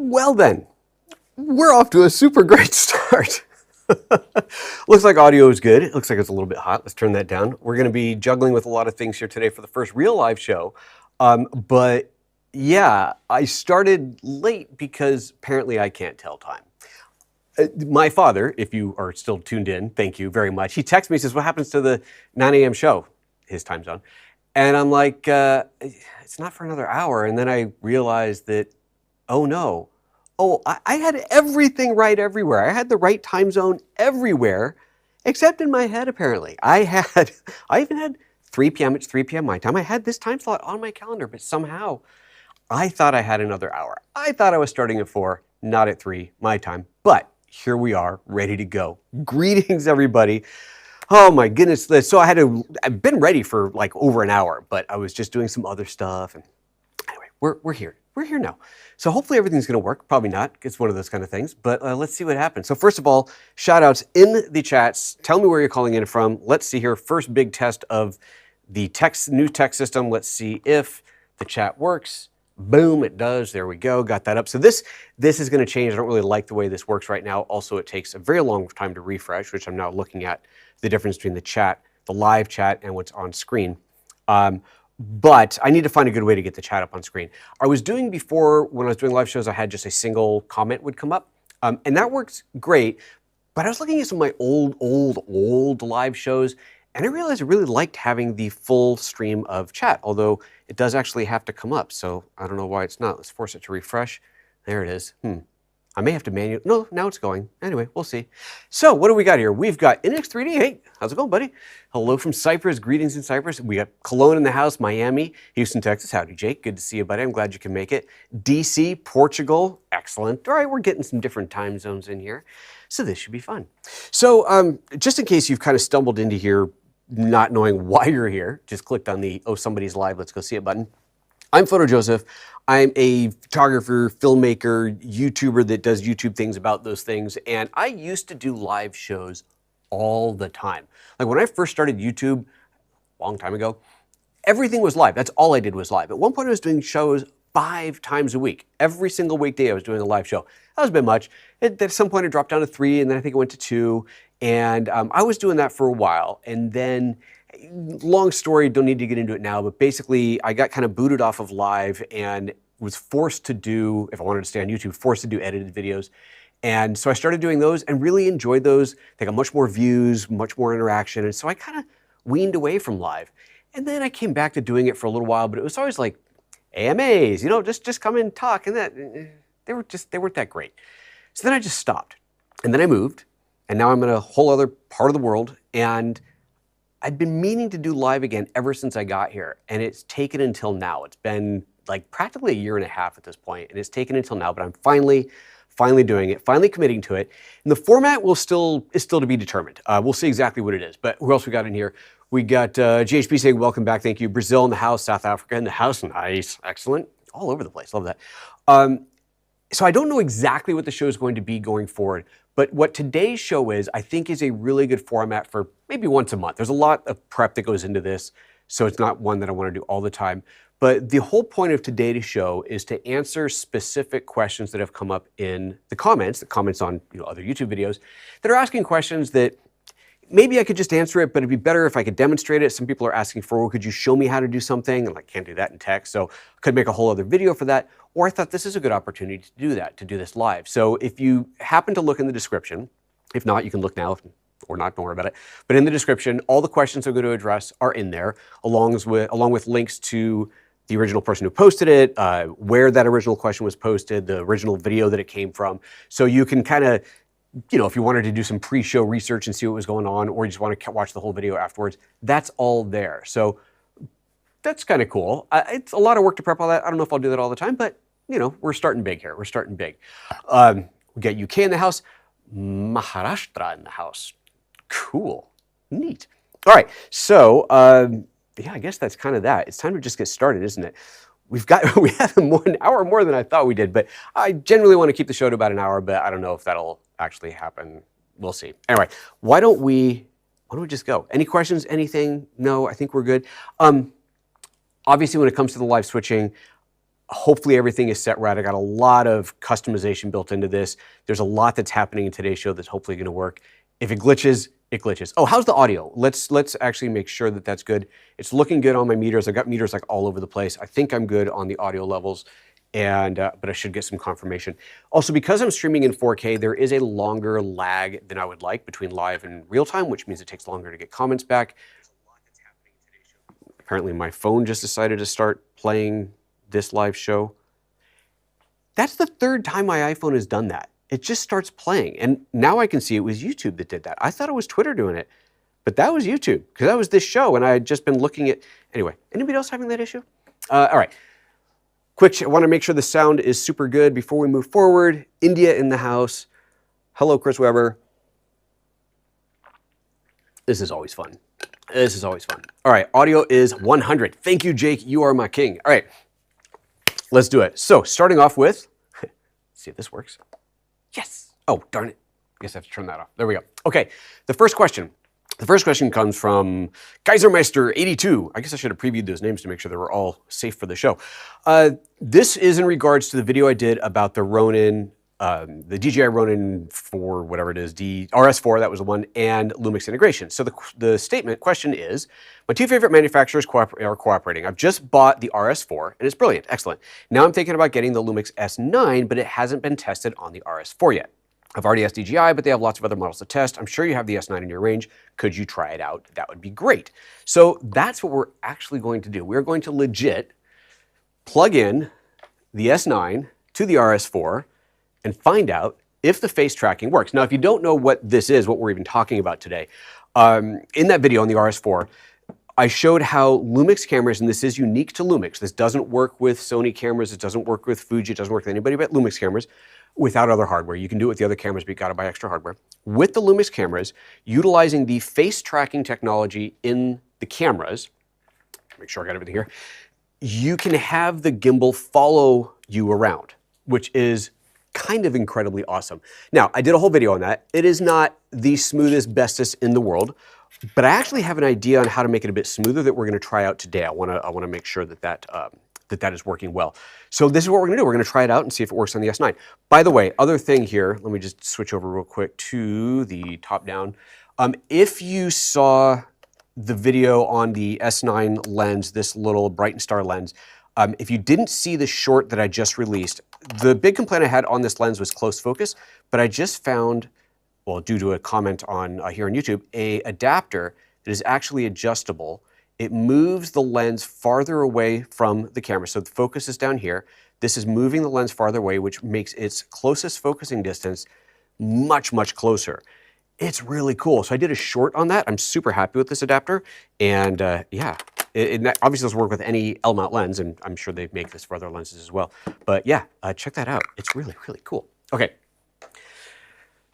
Well then, we're off to a super great start. Looks like audio is good. It looks like it's a little bit hot. Let's turn that down. We're going to be juggling with a lot of things here today for the first real live show. But yeah, I started late because apparently I can't tell time. My father, if you are still tuned in, thank you very much. He texts me, says, what happens to the 9 a.m. show, his time zone? And I'm like, it's not for another hour. And then I realized that, oh no. Oh, I had everything right everywhere. I had the right time zone everywhere, except in my head, apparently. I even had 3 p.m. It's 3 p.m. my time. I had this time slot on my calendar, but somehow I thought I had another hour. I thought I was starting at 4, not at 3 my time. But here we are, ready to go. Greetings, everybody. Oh my goodness. So I've been ready for like over an hour, but I was just doing some other stuff. And anyway, we're here. We're here now. So hopefully everything's going to work. Probably not. It's one of those kind of things, but let's see what happens. So first of all, shout outs in the chats. Tell me where you're calling in from. Let's see here. First big test of the new text system. Let's see if the chat works. Boom, it does. There we go. Got that up. So this is going to change. I don't really like the way this works right now. Also, it takes a very long time to refresh, which I'm now looking at the difference between the chat, the live chat, and what's on screen. But I need to find a good way to get the chat up on screen. I was doing before, when I was doing live shows, I had just a single comment would come up. And that works great. But I was looking at some of my old live shows, and I realized I really liked having the full stream of chat, although it does actually have to come up. So I don't know why it's not. Let's force it to refresh. There it is. I may have to manually, no, now it's going. Anyway, we'll see. So what do we got here? We've got NX3D. Hey, how's it going, buddy? Hello from Cyprus. Greetings in Cyprus. We got Cologne in the house, Miami, Houston, Texas. Howdy, Jake. Good to see you, buddy. I'm glad you can make it. DC, Portugal. Excellent. All right, we're getting some different time zones in here. So this should be fun. So just in case you've kind of stumbled into here not knowing why you're here, just clicked on the, oh, somebody's live, let's go see it button. I'm PhotoJoseph. I'm a photographer, filmmaker, YouTuber that does YouTube things about those things. And I used to do live shows all the time. Like when I first started YouTube a long time ago, everything was live. That's all I did was live. At one point I was doing shows 5 times a week. Every single weekday I was doing a live show. That was a bit much. At some point it dropped down to 3, and then I think it went to 2. And I was doing that for a while. And then, long story, don't need to get into it now, but basically I got kind of booted off of live and was forced to do, if I wanted to stay on YouTube, forced to do edited videos. And so I started doing those and really enjoyed those. They got much more views, much more interaction. And so I kind of weaned away from live. And then I came back to doing it for a little while, but it was always like AMAs, you know, just come and talk. And that they weren't that great. So then I just stopped. And then I moved. And now I'm in a whole other part of the world. And I'd been meaning to do live again ever since I got here. And it's taken until now. It's been like practically 1.5 years at this point, and it's taken until now, but I'm finally doing it, finally committing to it. And the format is still to be determined. We'll see exactly what it is. But who else we got in here? We got GHB saying, welcome back, thank you. Brazil in the house, South Africa in the house, nice, excellent. All over the place, love that. So I don't know exactly what the show is going to be going forward, but what today's show is, I think is a really good format for maybe once a month. There's a lot of prep that goes into this, so it's not one that I want to do all the time. But the whole point of today's show is to answer specific questions that have come up in the comments on other YouTube videos that are asking questions that maybe I could just answer it, but it'd be better if I could demonstrate it. Some people are asking for, well, could you show me how to do something? And I can't do that in text, so I could make a whole other video for that. Or I thought this is a good opportunity to do that, to do this live. So if you happen to look in the description, if not, you can look now, or not, don't worry about it. But in the description, all the questions I'm going to address are in there, along with links to the original person who posted it, where that original question was posted, the original video that it came from. So you can kind of, if you wanted to do some pre-show research and see what was going on, or you just want to watch the whole video afterwards, that's all there. So that's kind of cool. It's a lot of work to prep all that. I don't know if I'll do that all the time, but we're starting big here. We're starting big. We got UK in the house, Maharashtra in the house. Cool, neat. All right, so yeah, I guess that's kind of that. It's time to just get started, isn't it? We have 1 hour more than I thought we did, but I generally want to keep the show to about an hour, but I don't know if that'll actually happen. We'll see. Anyway, why don't we just go? Any questions, anything? No, I think we're good. Obviously, when it comes to the live switching, Hopefully everything is set right. I got a lot of customization built into this. There's a lot that's happening in today's show that's hopefully gonna work. If it glitches, it glitches. Oh, how's the audio? Let's actually make sure that that's good. It's looking good on my meters. I've got meters like all over the place. I think I'm good on the audio levels, and but I should get some confirmation. Also, because I'm streaming in 4K, there is a longer lag than I would like between live and real time, which means it takes longer to get comments back. Apparently my phone just decided to start playing this live show. That's the third time my iPhone has done that. It just starts playing. And now I can see it was YouTube that did that. I thought it was Twitter doing it, but that was YouTube, because that was this show, and I had just been looking at, anyway, anybody else having that issue? All right, quick, I wanna make sure the sound is super good before we move forward. India in the house. Hello, Chris Weber. This is always fun. This is always fun. All right, audio is 100. Thank you, Jake, you are my king. All right, let's do it. So starting off with, let's see if this works. Yes. Oh, darn it. I guess I have to turn that off. There we go. Okay, the first question. The first question comes from Geysermeister82. I guess I should have previewed those names to make sure they were all safe for the show. This is in regards to the video I did about the Ronin, the DJI Ronin 4, whatever it is, RS4, that was the one, and Lumix integration. So the question is, my two favorite manufacturers are cooperating. I've just bought the RS4, and it's brilliant, excellent. Now I'm thinking about getting the Lumix S9, but it hasn't been tested on the RS4 yet. I've already asked DJI, but they have lots of other models to test. I'm sure you have the S9 in your range. Could you try it out? That would be great. So that's what we're actually going to do. We're going to legit plug in the S9 to the RS4 and find out if the face tracking works. Now, if you don't know what this is, what we're even talking about today, in that video on the RS4, I showed how Lumix cameras, and this is unique to Lumix, this doesn't work with Sony cameras, it doesn't work with Fuji, it doesn't work with anybody but Lumix cameras, without other hardware. You can do it with the other cameras, but you gotta buy extra hardware. With the Lumix cameras, utilizing the face tracking technology in the cameras, make sure I got everything here, you can have the gimbal follow you around, which is kind of incredibly awesome. Now, I did a whole video on that. It is not the smoothest, bestest in the world, but I actually have an idea on how to make it a bit smoother that we're gonna try out today. I wanna make sure that that is working well. So this is what we're gonna do. We're gonna try it out and see if it works on the S9. By the way, other thing here, let me just switch over real quick to the top down. If you saw the video on the S9 lens, this little Brighton Star lens, if you didn't see the short that I just released, the big complaint I had on this lens was close focus, but I just found, well, due to a comment on here on YouTube, a adapter that is actually adjustable. It moves the lens farther away from the camera. So the focus is down here. This is moving the lens farther away, which makes its closest focusing distance much, much closer. It's really cool. So I did a short on that. I'm super happy with this adapter. And yeah, it obviously doesn't work with any L-mount lens, and I'm sure they make this for other lenses as well. But yeah, check that out. It's really, really cool. Okay.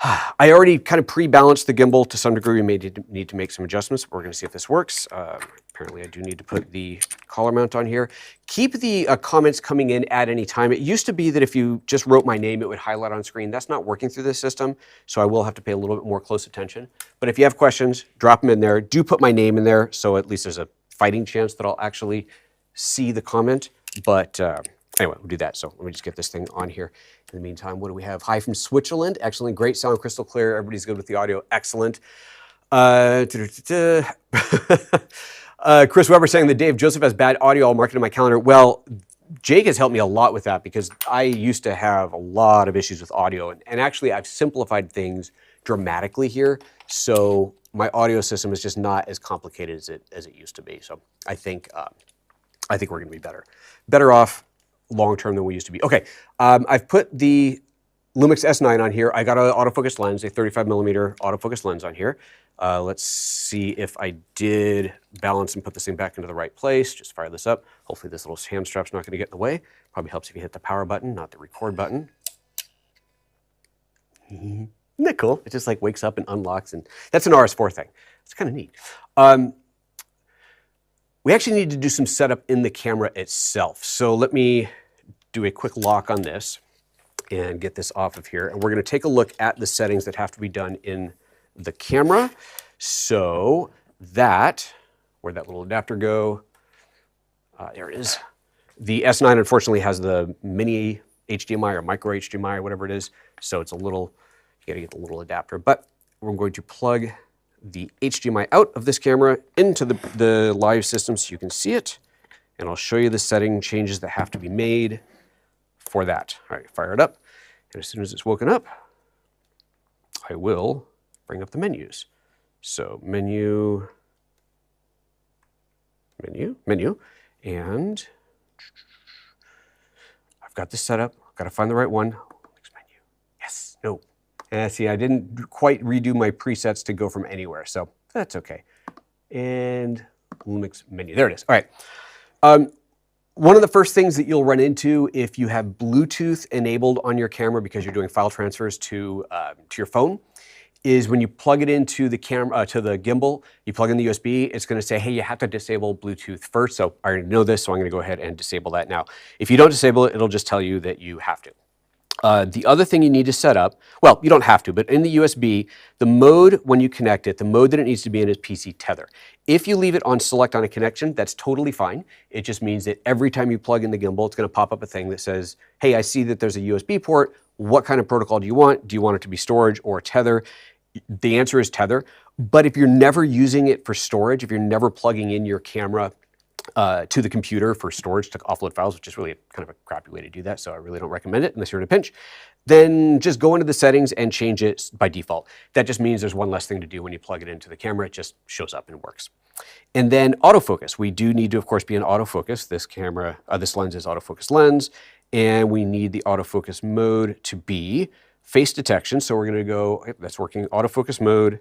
I already kind of pre-balanced the gimbal to some degree. We may need to make some adjustments. We're gonna see if this works. Apparently I do need to put the collar mount on here. Keep the comments coming in at any time. It used to be that if you just wrote my name, it would highlight on screen. That's not working through this system, so I will have to pay a little bit more close attention. But if you have questions, drop them in there. Do put my name in there, so at least there's a fighting chance that I'll actually see the comment. But anyway, we'll do that. So let me just get this thing on here. In the meantime, what do we have? Hi from Switzerland. Excellent. Great sound, crystal clear. Everybody's good with the audio. Excellent. Chris Weber saying that Dave Joseph has bad audio. I'll mark it in my calendar. Well, Jake has helped me a lot with that because I used to have a lot of issues with audio. And actually, I've simplified things dramatically here. So my audio system is just not as complicated as it used to be. So I think we're going to be better off long-term than we used to be. Okay, I've put the Lumix S9 on here. I got an autofocus lens, a 35mm autofocus lens on here. Let's see if I did balance and put this thing back into the right place. Just fire this up. Hopefully this little ham strap's not gonna get in the way. Probably helps if you hit the power button, not the record button. Isn't that cool? It just like wakes up and unlocks, and that's an RS4 thing. It's kind of neat. We actually need to do some setup in the camera itself. So let me do a quick lock on this and get this off of here. And we're gonna take a look at the settings that have to be done in the camera. So that, where'd that little adapter go? There it is. The S9 unfortunately has the mini HDMI or micro HDMI or whatever it is, so it's a little, you gotta get the little adapter. But we're going to plug the HDMI out of this camera into the live system so you can see it, and I'll show you the setting changes that have to be made for that. All right, fire it up, and as soon as it's woken up, I will bring up the menus. So menu, and I've got this set up. I've got to find the right one. Lumix menu. Yes, no. See, I didn't quite redo my presets to go from anywhere, so that's okay. And Lumix menu, there it is. All right. One of the first things that you'll run into if you have Bluetooth enabled on your camera because you're doing file transfers to your phone is when you plug it into the camera, to the gimbal, you plug in the USB, it's gonna say, hey, you have to disable Bluetooth first. So I already know this, so I'm gonna go ahead and disable that now. If you don't disable it, it'll just tell you that you have to. The other thing you need to set up, well, you don't have to, but in the USB, the mode when you connect it, the mode that it needs to be in is PC tether. If you leave it on select on a connection, that's totally fine. It just means that every time you plug in the gimbal, it's gonna pop up a thing that says, hey, I see that there's a USB port. What kind of protocol do you want? Do you want it to be storage or tether? The answer is tether, but if you're never using it for storage, if you're never plugging in your camera to the computer for storage to offload files, which is really kind of a crappy way to do that, so I really don't recommend it unless you're in a pinch, then just go into the settings and change it by default. That just means there's one less thing to do when you plug it into the camera. It just shows up and works. And then autofocus. We do need to, of course, be in autofocus. This camera, this lens is autofocus lens, and we need the autofocus mode to be face detection. So we're gonna go, that's working, autofocus mode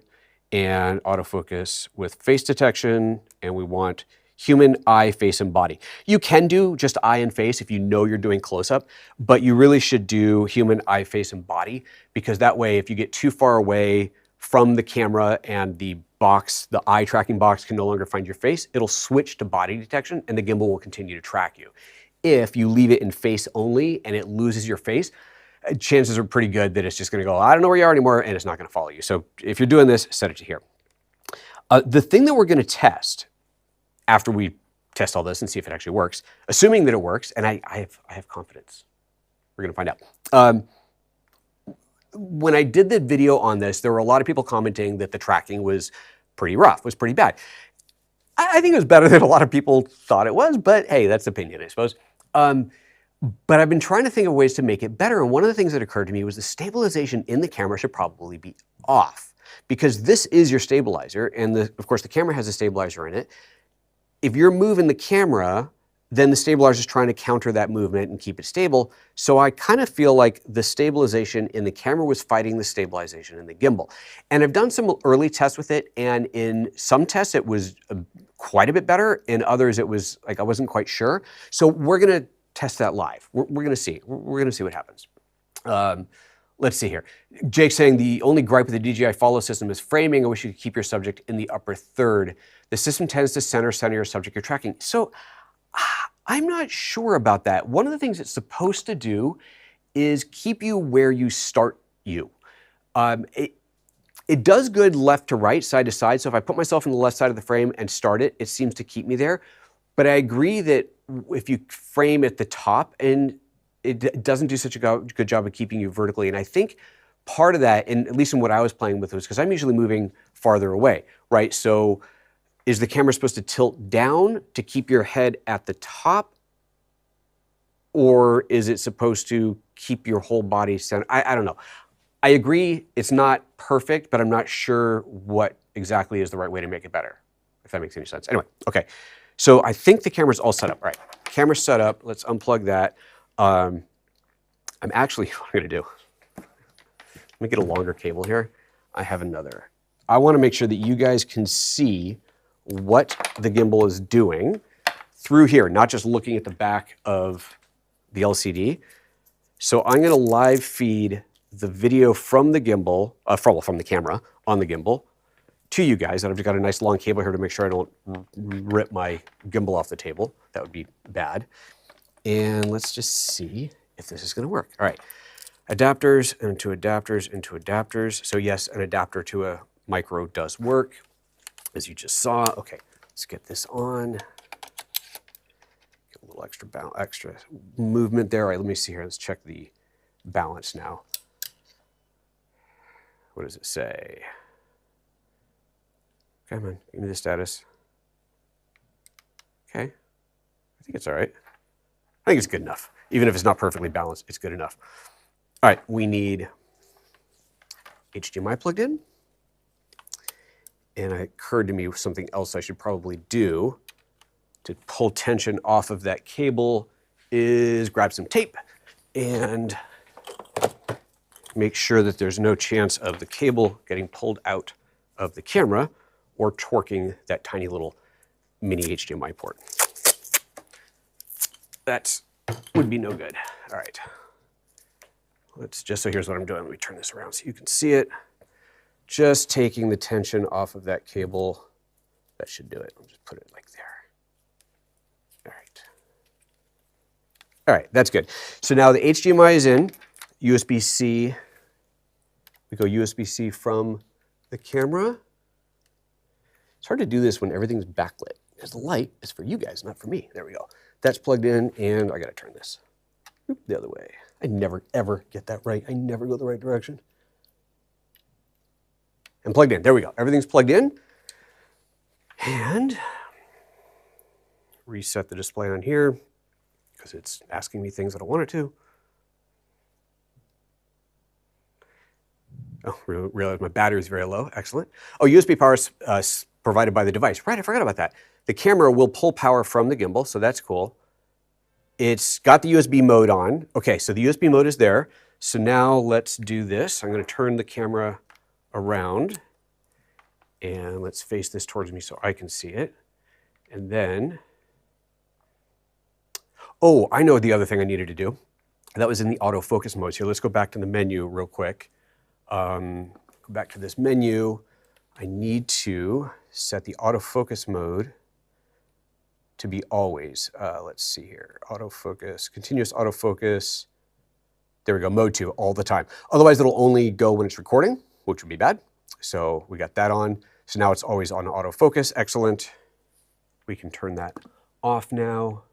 and autofocus with face detection, and we want human, eye, face, and body. You can do just eye and face if you know you're doing close-up, but you really should do human, eye, face, and body, because that way if you get too far away from the camera and the box, the eye tracking box can no longer find your face, it'll switch to body detection and the gimbal will continue to track you. If you leave it in face only and it loses your face, chances are pretty good that it's just gonna go, I don't know where you are anymore, and it's not gonna follow you. So if you're doing this, set it to here. The thing that we're gonna test after we test all this and see if it actually works, assuming that it works, and I have confidence, we're gonna find out. When I did the video on this, there were a lot of people commenting that the tracking was pretty rough, was pretty bad. I think it was better than a lot of people thought it was, but hey, that's opinion, I suppose. But I've been trying to think of ways to make it better, and one of the things that occurred to me was the stabilization in the camera should probably be off, because this is your stabilizer, and of course the camera has a stabilizer in it. If you're moving the camera, then the stabilizer is trying to counter that movement and keep it stable. So I kind of feel like the stabilization in the camera was fighting the stabilization in the gimbal. And I've done some early tests with it, and in some tests it was quite a bit better. In others it was like I wasn't quite sure. So we're gonna test that live. We're gonna see. We're gonna see what happens. Let's see here. Jake's saying the only gripe with the DJI follow system is framing. I wish you could keep your subject in the upper third. The system tends to center your subject you're tracking. So I'm not sure about that. One of the things it's supposed to do is keep you where you start you. It does good left to right, side to side. So if I put myself in the left side of the frame and start it, it seems to keep me there. But I agree that if you frame at the top, and it doesn't do such a good job of keeping you vertically. And I think part of that, and at least in what I was playing with, was because I'm usually moving farther away, right? So is the camera supposed to tilt down to keep your head at the top? Or is it supposed to keep your whole body centered? I don't know. I agree it's not perfect, but I'm not sure what exactly is the right way to make it better, if that makes any sense. Anyway, okay. So I think the camera's all set up. All right, camera's set up. Let's unplug that. I'm actually, what I'm gonna do, let me get a longer cable here. I have another. I wanna make sure that you guys can see what the gimbal is doing through here, not just looking at the back of the LCD. So I'm gonna live feed the video from the gimbal, from the camera on the gimbal to you guys. And I've got a nice long cable here to make sure I don't rip my gimbal off the table. That would be bad. And let's just see if this is gonna work. All right, adapters into adapters into adapters. So yes, an adapter to a micro does work, as you just saw. Okay, let's get this on. Get a little extra movement there. All right, let me see here. Let's check the balance now. What does it say? Come on, give me the status. Okay, I think it's all right. I think it's good enough. Even if it's not perfectly balanced, it's good enough. All right, we need HDMI plugged in. And it occurred to me something else I should probably do to pull tension off of that cable is grab some tape and make sure that there's no chance of the cable getting pulled out of the camera or torquing that tiny little mini HDMI port. That would be no good. All right. So here's what I'm doing. Let me turn this around so you can see it. Just taking the tension off of that cable. That should do it. I'll just put it like there. All right. All right, that's good. So now the HDMI is in, USB-C. We go USB-C from the camera. It's hard to do this when everything's backlit, because the light is for you guys, not for me. There we go. That's plugged in, and I gotta turn this the other way. I never, ever get that right. I never go the right direction. And plugged in. There we go. Everything's plugged in. And reset the display on here because it's asking me things I don't want it to. Oh, realize my battery is very low. Excellent. Oh, USB power is provided by the device. Right, I forgot about that. The camera will pull power from the gimbal, so that's cool. It's got the USB mode on. Okay, so the USB mode is there. So now let's do this. I'm going to turn the camera around and let's face this towards me so I can see it. And then, oh, I know the other thing I needed to do. That was in the autofocus mode. So let's go back to the menu real quick. Go back to this menu. I need to set the autofocus mode to be always. Let's see here, autofocus, continuous autofocus. There we go, mode 2, all the time. Otherwise it'll only go when it's recording, which would be bad. So we got that on. So now it's always on autofocus, excellent. We can turn that off now.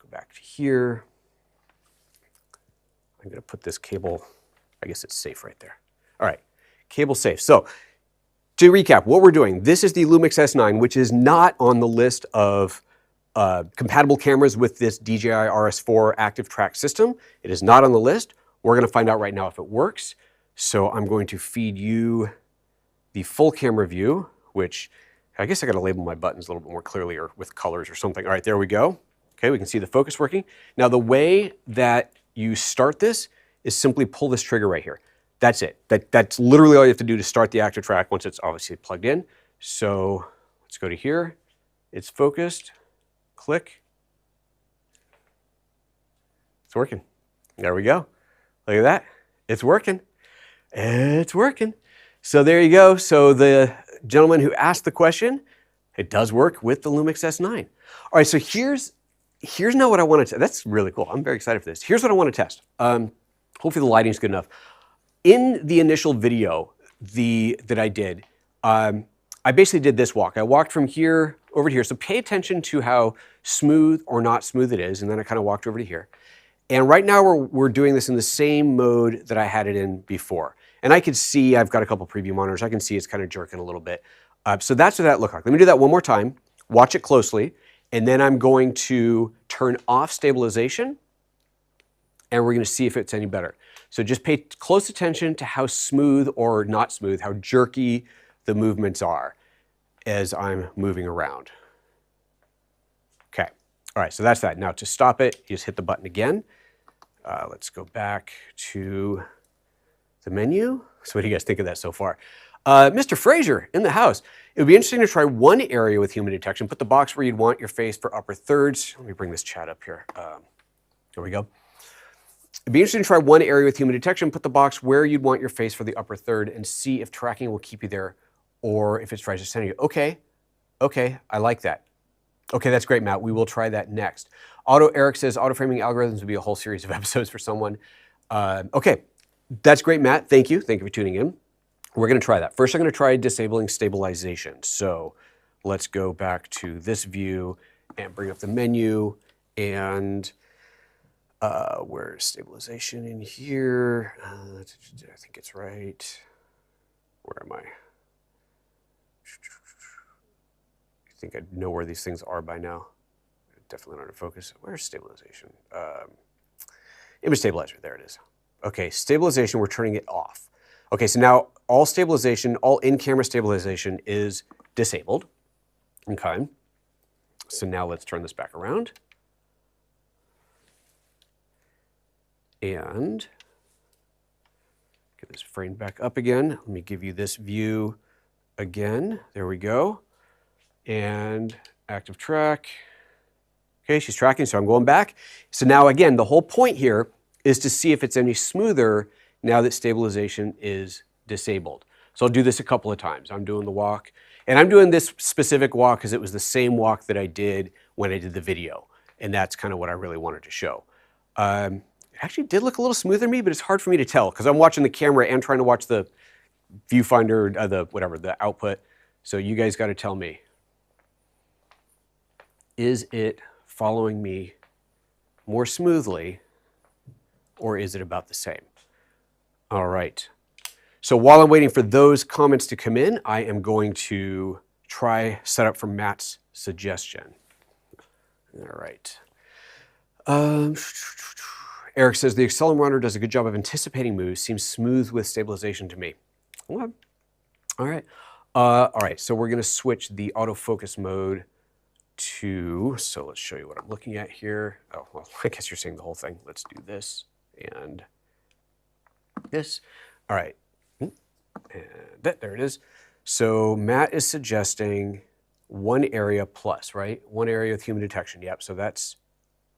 Go back to here. I'm gonna put this cable, I guess it's safe right there. All right, cable safe. So to recap, what we're doing, this is the LUMIX S9, which is not on the list of compatible cameras with this DJI RS4 active track system. It is not on the list. We're gonna find out right now if it works. So I'm going to feed you the full camera view, which I guess I gotta label my buttons a little bit more clearly or with colors or something. All right, there we go. Okay, we can see the focus working. Now the way that you start this is simply pull this trigger right here. That's it. That's literally all you have to do to start the active track once it's obviously plugged in. So let's go to here. It's focused. Click. It's working. There we go. Look at that. It's working. It's working. So there you go. So the gentleman who asked the question, it does work with the LUMIX S9. All right, so here's now what I want to, that's really cool. I'm very excited for this. Here's what I want to test. Hopefully the lighting's good enough. In the initial video that I did, I basically did this walk. I walked from here over to here. So pay attention to how smooth or not smooth it is. And then I kind of walked over to here. And right now we're doing this in the same mode that I had it in before. And I could see, I've got a couple preview monitors. I can see it's kind of jerking a little bit. So that's what that looked like. Let me do that one more time. Watch it closely. And then I'm going to turn off stabilization. And we're going to see if it's any better. So just pay close attention to how smooth or not smooth, how jerky the movements are as I'm moving around. Okay, all right, so that's that. Now to stop it, you just hit the button again. Let's go back to the menu. So what do you guys think of that so far? Mr. Fraser in the house. It would be interesting to try one area with human detection. Put the box where you'd want your face for upper thirds. Let me bring this chat up here. There we go. It'd be interesting to try one area with human detection, put the box where you'd want your face for the upper third and see if tracking will keep you there or if it tries to send you. Okay, I like that. Okay, that's great, Matt. We will try that next. Eric says, auto framing algorithms would be a whole series of episodes for someone. Okay, that's great, Matt. Thank you for tuning in. We're gonna try that. First, I'm gonna try disabling stabilization. So let's go back to this view and bring up the menu. And where's stabilization in here? I think it's right. Where am I? I think I know where these things are by now. Definitely not in focus. Where's stabilization? Image stabilizer, there it is. Okay, stabilization, we're turning it off. Okay, so now all stabilization, all in-camera stabilization is disabled. Okay, so now let's turn this back around. And get this frame back up again. Let me give you this view again. There we go. And active track. Okay, she's tracking, so I'm going back. So now again, the whole point here is to see if it's any smoother now that stabilization is disabled. So I'll do this a couple of times. I'm doing the walk, and I'm doing this specific walk because it was the same walk that I did when I did the video, and that's kind of what I really wanted to show. It actually did look a little smoother to me, but it's hard for me to tell because I'm watching the camera and trying to watch the viewfinder, the output. So you guys got to tell me. Is it following me more smoothly, or is it about the same? All right. So while I'm waiting for those comments to come in, I am going to try setup for Matt's suggestion. All right. Eric says, the accelerometer does a good job of anticipating moves, seems smooth with stabilization to me. Okay. All right, so we're gonna switch the autofocus mode to, so let's show you what I'm looking at here. Oh, well, I guess you're seeing the whole thing. Let's do this and this. All right, and there it is. So Matt is suggesting one area plus, right? One area with human detection, yep, so that's,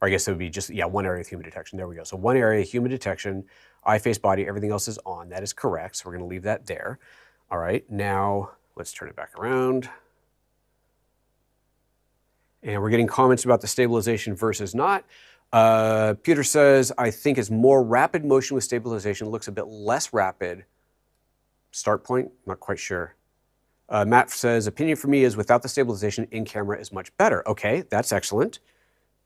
or I guess it would be just, yeah, one area with human detection, there we go. So one area, human detection, eye, face, body, everything else is on, that is correct, so we're gonna leave that there. All right, now let's turn it back around. And we're getting comments about the stabilization versus not. Peter says, I think it's more rapid motion with stabilization, looks a bit less rapid. Start point, not quite sure. Matt says, opinion for me is without the stabilization, in camera is much better. Okay, that's excellent.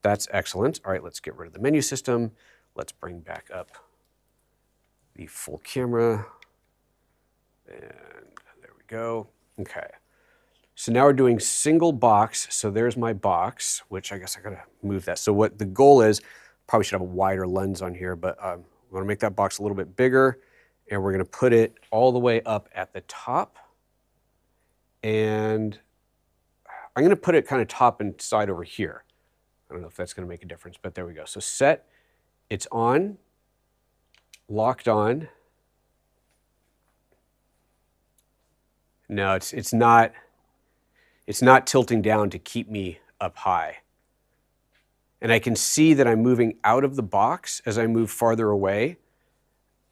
That's excellent. All right, let's get rid of the menu system. Let's bring back up the full camera. And there we go. Okay. So now we're doing single box. So there's my box, which I guess I gotta move that. So what the goal is, probably should have a wider lens on here, but I'm gonna make that box a little bit bigger, and we're gonna put it all the way up at the top. And I'm gonna put it kind of top and side over here. I don't know if that's gonna make a difference, but there we go. So set, it's on, locked on. No, it's not tilting down to keep me up high. And I can see that I'm moving out of the box as I move farther away.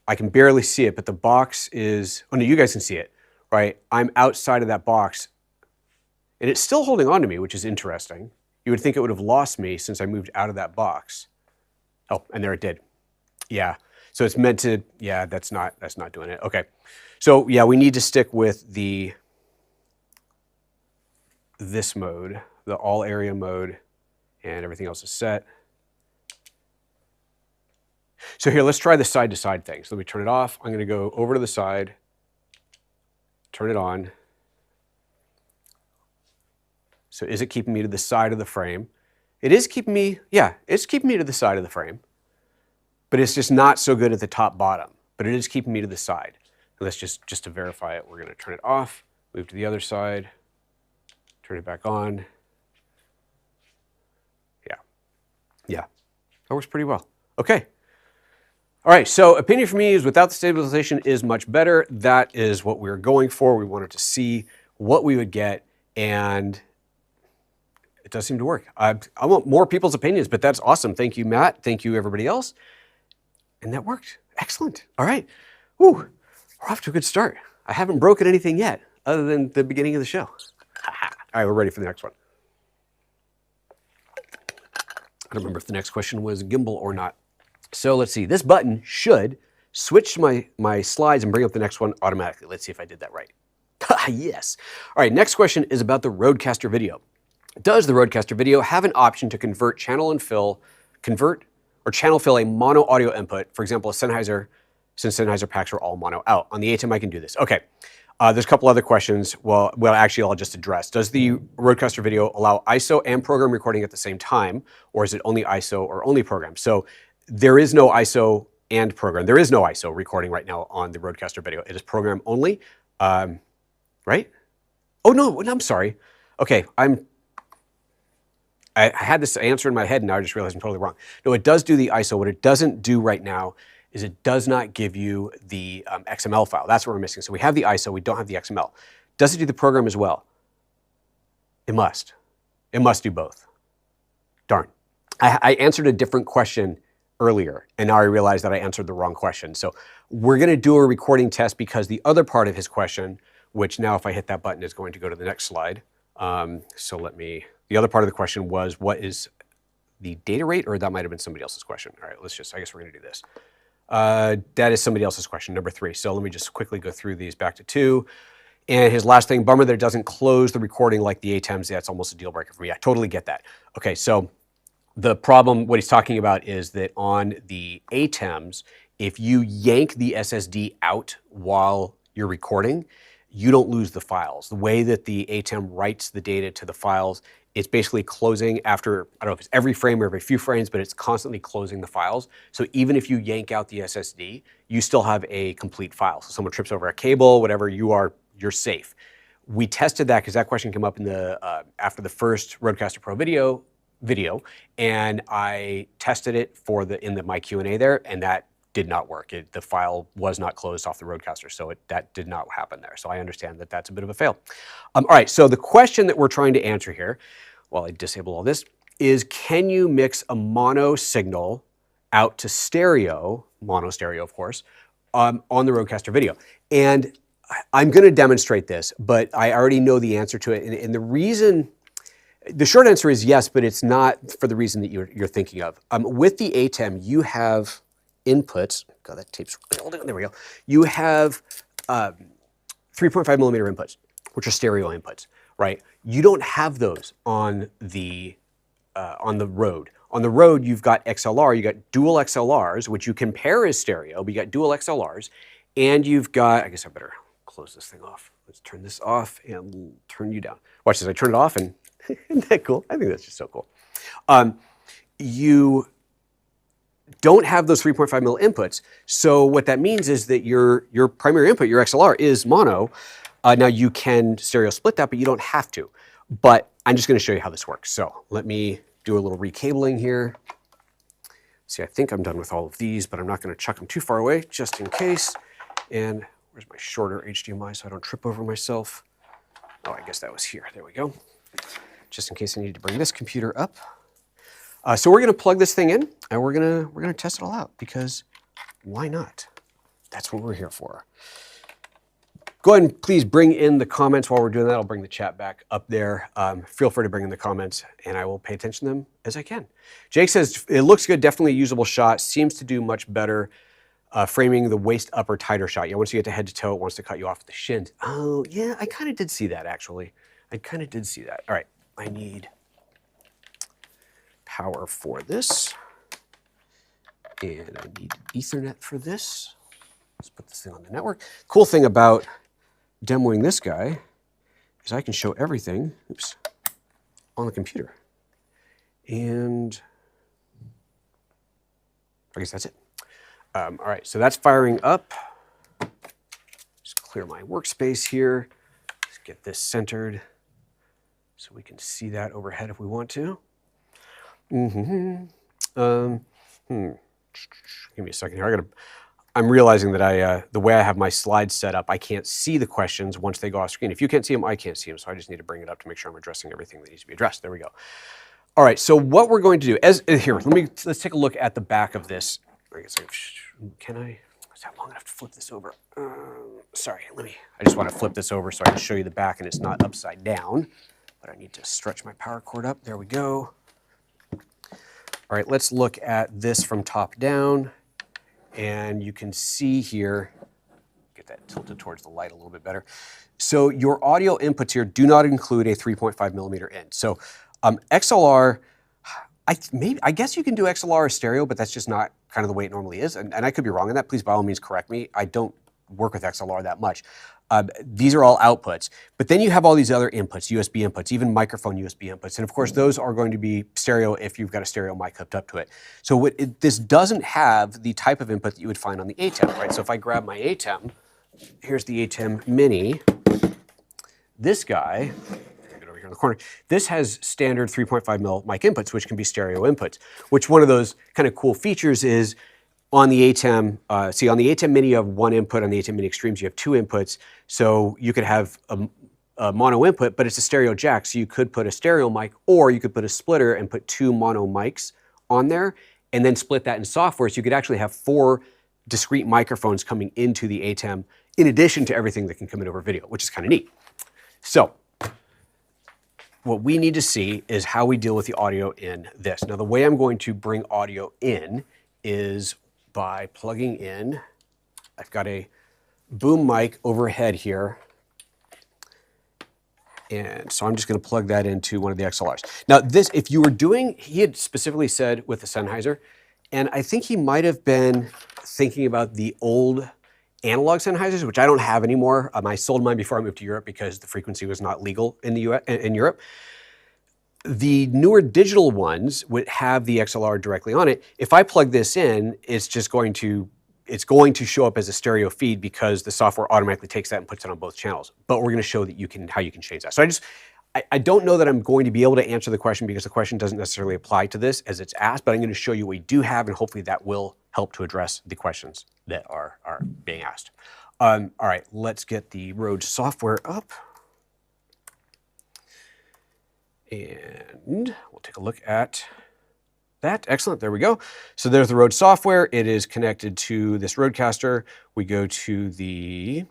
I can barely see it, but the box is, oh no, you guys can see it, right? I'm outside of that box and it's still holding on to me, which is interesting. You would think it would have lost me since I moved out of that box. Oh, and there it did. Yeah, so it's meant to, yeah, that's not doing it. Okay, so yeah, we need to stick with this mode, the all area mode, and everything else is set. So here, let's try the side to side thing. So let me turn it off. I'm gonna go over to the side, turn it on. So is it keeping me to the side of the frame? It is keeping me, yeah, it's keeping me to the side of the frame, but it's just not so good at the top bottom, but it is keeping me to the side. And let's just to verify it, we're gonna turn it off, move to the other side, turn it back on. Yeah, that works pretty well. Okay. All right, so opinion for me is without the stabilization is much better. That is what we were going for. We wanted to see what we would get, and it does seem to work. I want more people's opinions, but that's awesome. Thank you, Matt. Thank you, everybody else. And that worked. Excellent. All right. Whew. We're off to a good start. I haven't broken anything yet, other than the beginning of the show. All right, we're ready for the next one. I don't remember if the next question was gimbal or not. So let's see. This button should switch to my slides and bring up the next one automatically. Let's see if I did that right. Yes. All right, next question is about the RØDECaster video. Does the RØDECaster video have an option to convert or channel fill a mono audio input? For example, a Sennheiser, since Sennheiser packs are all mono out. On the ATEM, I can do this. Okay. There's a couple other questions. Well, actually, I'll just address. Does the RØDECaster video allow ISO and program recording at the same time, or is it only ISO or only program? So there is no ISO and program. There is no ISO recording right now on the RØDECaster video. It is program only, right? Oh, no, I'm sorry. Okay, I had this answer in my head, and now I just realized I'm totally wrong. No, it does do the ISO. What it doesn't do right now is it does not give you the XML file. That's what we're missing. So we have the ISO, we don't have the XML. Does it do the program as well? It must. It must do both. Darn. I answered a different question earlier, and now I realize that I answered the wrong question. So we're gonna do a recording test because the other part of his question, which now if I hit that button is going to go to the next slide. The other part of the question was, what is the data rate? Or that might have been somebody else's question. All right, I guess we're gonna do this. That is somebody else's question, number 3. So let me just quickly go through these back to 2. And his last thing, bummer that it doesn't close the recording like the ATEMs. That's almost a deal breaker for me. I totally get that. Okay, so the problem, what he's talking about is that on the ATEMs, if you yank the SSD out while you're recording, you don't lose the files. The way that the ATEM writes the data to the files, it's basically closing after, I don't know if it's every frame or every few frames, but it's constantly closing the files. So even if you yank out the SSD, you still have a complete file. So someone trips over a cable, whatever, you're safe. We tested that because that question came up in the after the first RØDECaster Pro video, and I tested it for in my Q&A there, and that did not work. The file was not closed off the RØDECaster, so that did not happen there. So I understand that that's a bit of a fail. All right, so the question that we're trying to answer here, while I disable all this, is can you mix a mono signal out to stereo, mono stereo of course, on the RØDECaster video? And I'm gonna demonstrate this, but I already know the answer to it. And the short answer is yes, but it's not for the reason that you're thinking of. With the ATEM, you have inputs. God, that tape's holding. There we go. You have 3.5 millimeter inputs, which are stereo inputs, right? You don't have those on the Rode. On the Rode, you've got XLR. You got dual XLRs, which you can pair as stereo, but you got dual XLRs, and you've got. I guess I better close this thing off. Let's turn this off and turn you down. Watch this. I turn it off, and isn't that cool? I think that's just so cool. You don't have those 3.5 mil inputs. So what that means is that your primary input, your XLR, is mono. Now you can stereo split that, but you don't have to. But I'm just gonna show you how this works. So let me do a little recabling here. See, I think I'm done with all of these, but I'm not gonna chuck them too far away, just in case. And where's my shorter HDMI so I don't trip over myself? Oh, I guess that was here, there we go. Just in case I need to bring this computer up. So we're gonna plug this thing in, and we're gonna test it all out, because why not? That's what we're here for. Go ahead and please bring in the comments while we're doing that. I'll bring the chat back up there. Feel free to bring in the comments, and I will pay attention to them as I can. Jake says, it looks good, definitely a usable shot. Seems to do much better framing the waist up or tighter shot. Yeah, once you get to head to toe, it wants to cut you off at the shins. Oh, yeah, I kind of did see that, actually. I kind of did see that. All right, I need power for this, and I need Ethernet for this. Let's put this thing on the network. Cool thing about demoing this guy is I can show everything, oops, on the computer. And I guess that's it. All right, so that's firing up. Just clear my workspace here. Let's get this centered so we can see that overhead if we want to. Give me a second here. I'm realizing that the way I have my slides set up, I can't see the questions once they go off screen. If you can't see them, I can't see them. So I just need to bring it up to make sure I'm addressing everything that needs to be addressed. There we go. All right. So what we're going to do let's take a look at the back of this. I guess is that long enough to flip this over? Sorry. I just want to flip this over so I can show you the back and it's not upside down. But I need to stretch my power cord up. There we go. All right, let's look at this from top down. And you can see here, get that tilted towards the light a little bit better. So your audio inputs here do not include a 3.5 millimeter in. So XLR, I guess you can do XLR or stereo, but that's just not kind of the way it normally is. And I could be wrong on that. Please, by all means, correct me. I don't work with XLR that much. These are all outputs. But then you have all these other inputs, USB inputs, even microphone USB inputs. And of course, those are going to be stereo if you've got a stereo mic hooked up to it. So this doesn't have the type of input that you would find on the ATEM, right? So if I grab my ATEM, here's the ATEM Mini. This guy, get over here in the corner, this has standard 3.5 mil mic inputs, which can be stereo inputs, which one of those kind of cool features is on the ATEM, on the ATEM Mini you have one input, on the ATEM Mini Extremes you have two inputs. So you could have a mono input, but it's a stereo jack. So you could put a stereo mic, or you could put a splitter and put two mono mics on there and then split that in software. So you could actually have 4 discrete microphones coming into the ATEM in addition to everything that can come in over video, which is kind of neat. So what we need to see is how we deal with the audio in this. Now the way I'm going to bring audio in is by plugging in, I've got a boom mic overhead here. And so I'm just going to plug that into one of the XLRs. Now this, if you were doing, he had specifically said with the Sennheiser, and I think he might have been thinking about the old analog Sennheisers, which I don't have anymore. I sold mine before I moved to Europe because the frequency was not legal in the US, in Europe. The newer digital ones would have the XLR directly on it. If I plug this in, it's going to show up as a stereo feed because the software automatically takes that and puts it on both channels. But we're going to show that how you can change that. So I don't know that I'm going to be able to answer the question because the question doesn't necessarily apply to this as it's asked, but I'm going to show you what we do have, and hopefully that will help to address the questions that are being asked. All right, let's get the Rode software up. And we'll take a look at that. Excellent, there we go. So there's the Rode software. It is connected to this RØDECaster. We go to the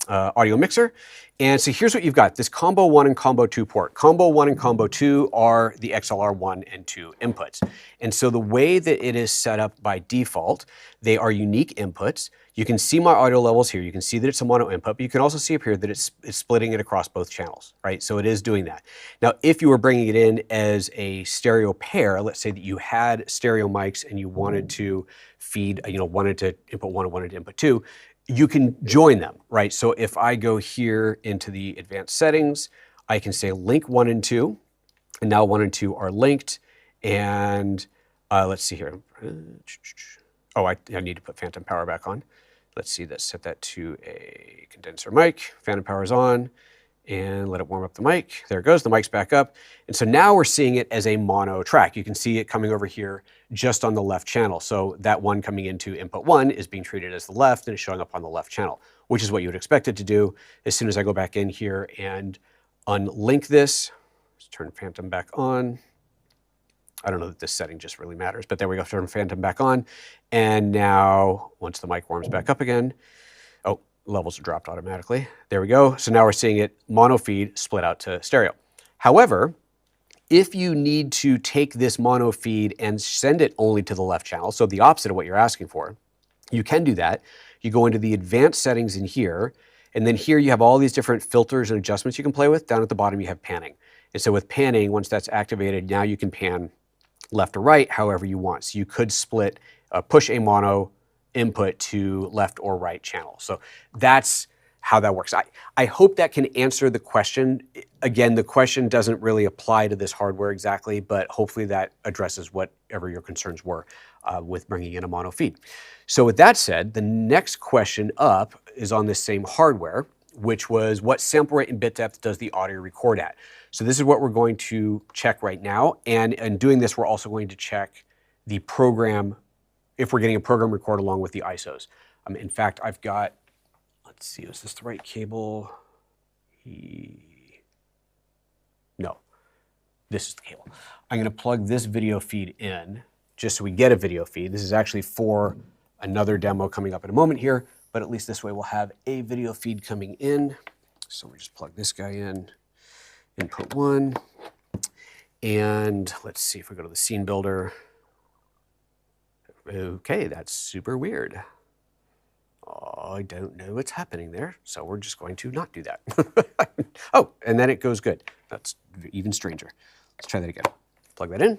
audio mixer. And so here's what you've got, this combo 1 and combo 2 port. Combo 1 and combo 2 are the XLR 1 and 2 inputs. And so the way that it is set up by default, they are unique inputs. You can see my audio levels here. You can see that it's a mono input, but you can also see up here that it's splitting it across both channels, right? So it is doing that. Now, if you were bringing it in as a stereo pair, let's say that you had stereo mics and you wanted to feed, wanted to input 1 and wanted to input 2, you can join them, right? So if I go here into the advanced settings, I can say link 1 and 2, and now 1 and 2 are linked. And let's see here. Oh, I need to put phantom power back on. Let's see this, set that to a condenser mic. Phantom power is on, and let it warm up the mic. There it goes, the mic's back up. And so now we're seeing it as a mono track. You can see it coming over here just on the left channel. So that one coming into input 1 is being treated as the left and it's showing up on the left channel, which is what you would expect it to do. As soon as I go back in here and unlink this, let's turn phantom back on. I don't know that this setting just really matters, but there we go, turn phantom back on. And now, once the mic warms back up again, oh, levels are dropped automatically. There we go. So now we're seeing it mono feed split out to stereo. However, if you need to take this mono feed and send it only to the left channel, so the opposite of what you're asking for, you can do that. You go into the advanced settings in here, and then here you have all these different filters and adjustments you can play with. Down at the bottom, you have panning. And so with panning, once that's activated, now you can pan left or right, however you want. So you could split, push a mono input to left or right channel. So that's how that works. I hope that can answer the question. Again, the question doesn't really apply to this hardware exactly, but hopefully that addresses whatever your concerns were with bringing in a mono feed. So with that said, the next question up is on this same hardware, which was what sample rate and bit depth does the audio record at? So this is what we're going to check right now. And in doing this, we're also going to check the program, if we're getting a program record along with the ISOs. In fact, I've got, let's see, is this the right cable? No, this is the cable. I'm gonna plug this video feed in just so we get a video feed. This is actually for another demo coming up in a moment here, but at least this way we'll have a video feed coming in. So we just plug this guy in, input 1, and let's see if we go to the scene builder. Okay, that's super weird. I don't know what's happening there, so we're just going to not do that. Oh, and then it goes good. That's even stranger. Let's try that again. Plug that in.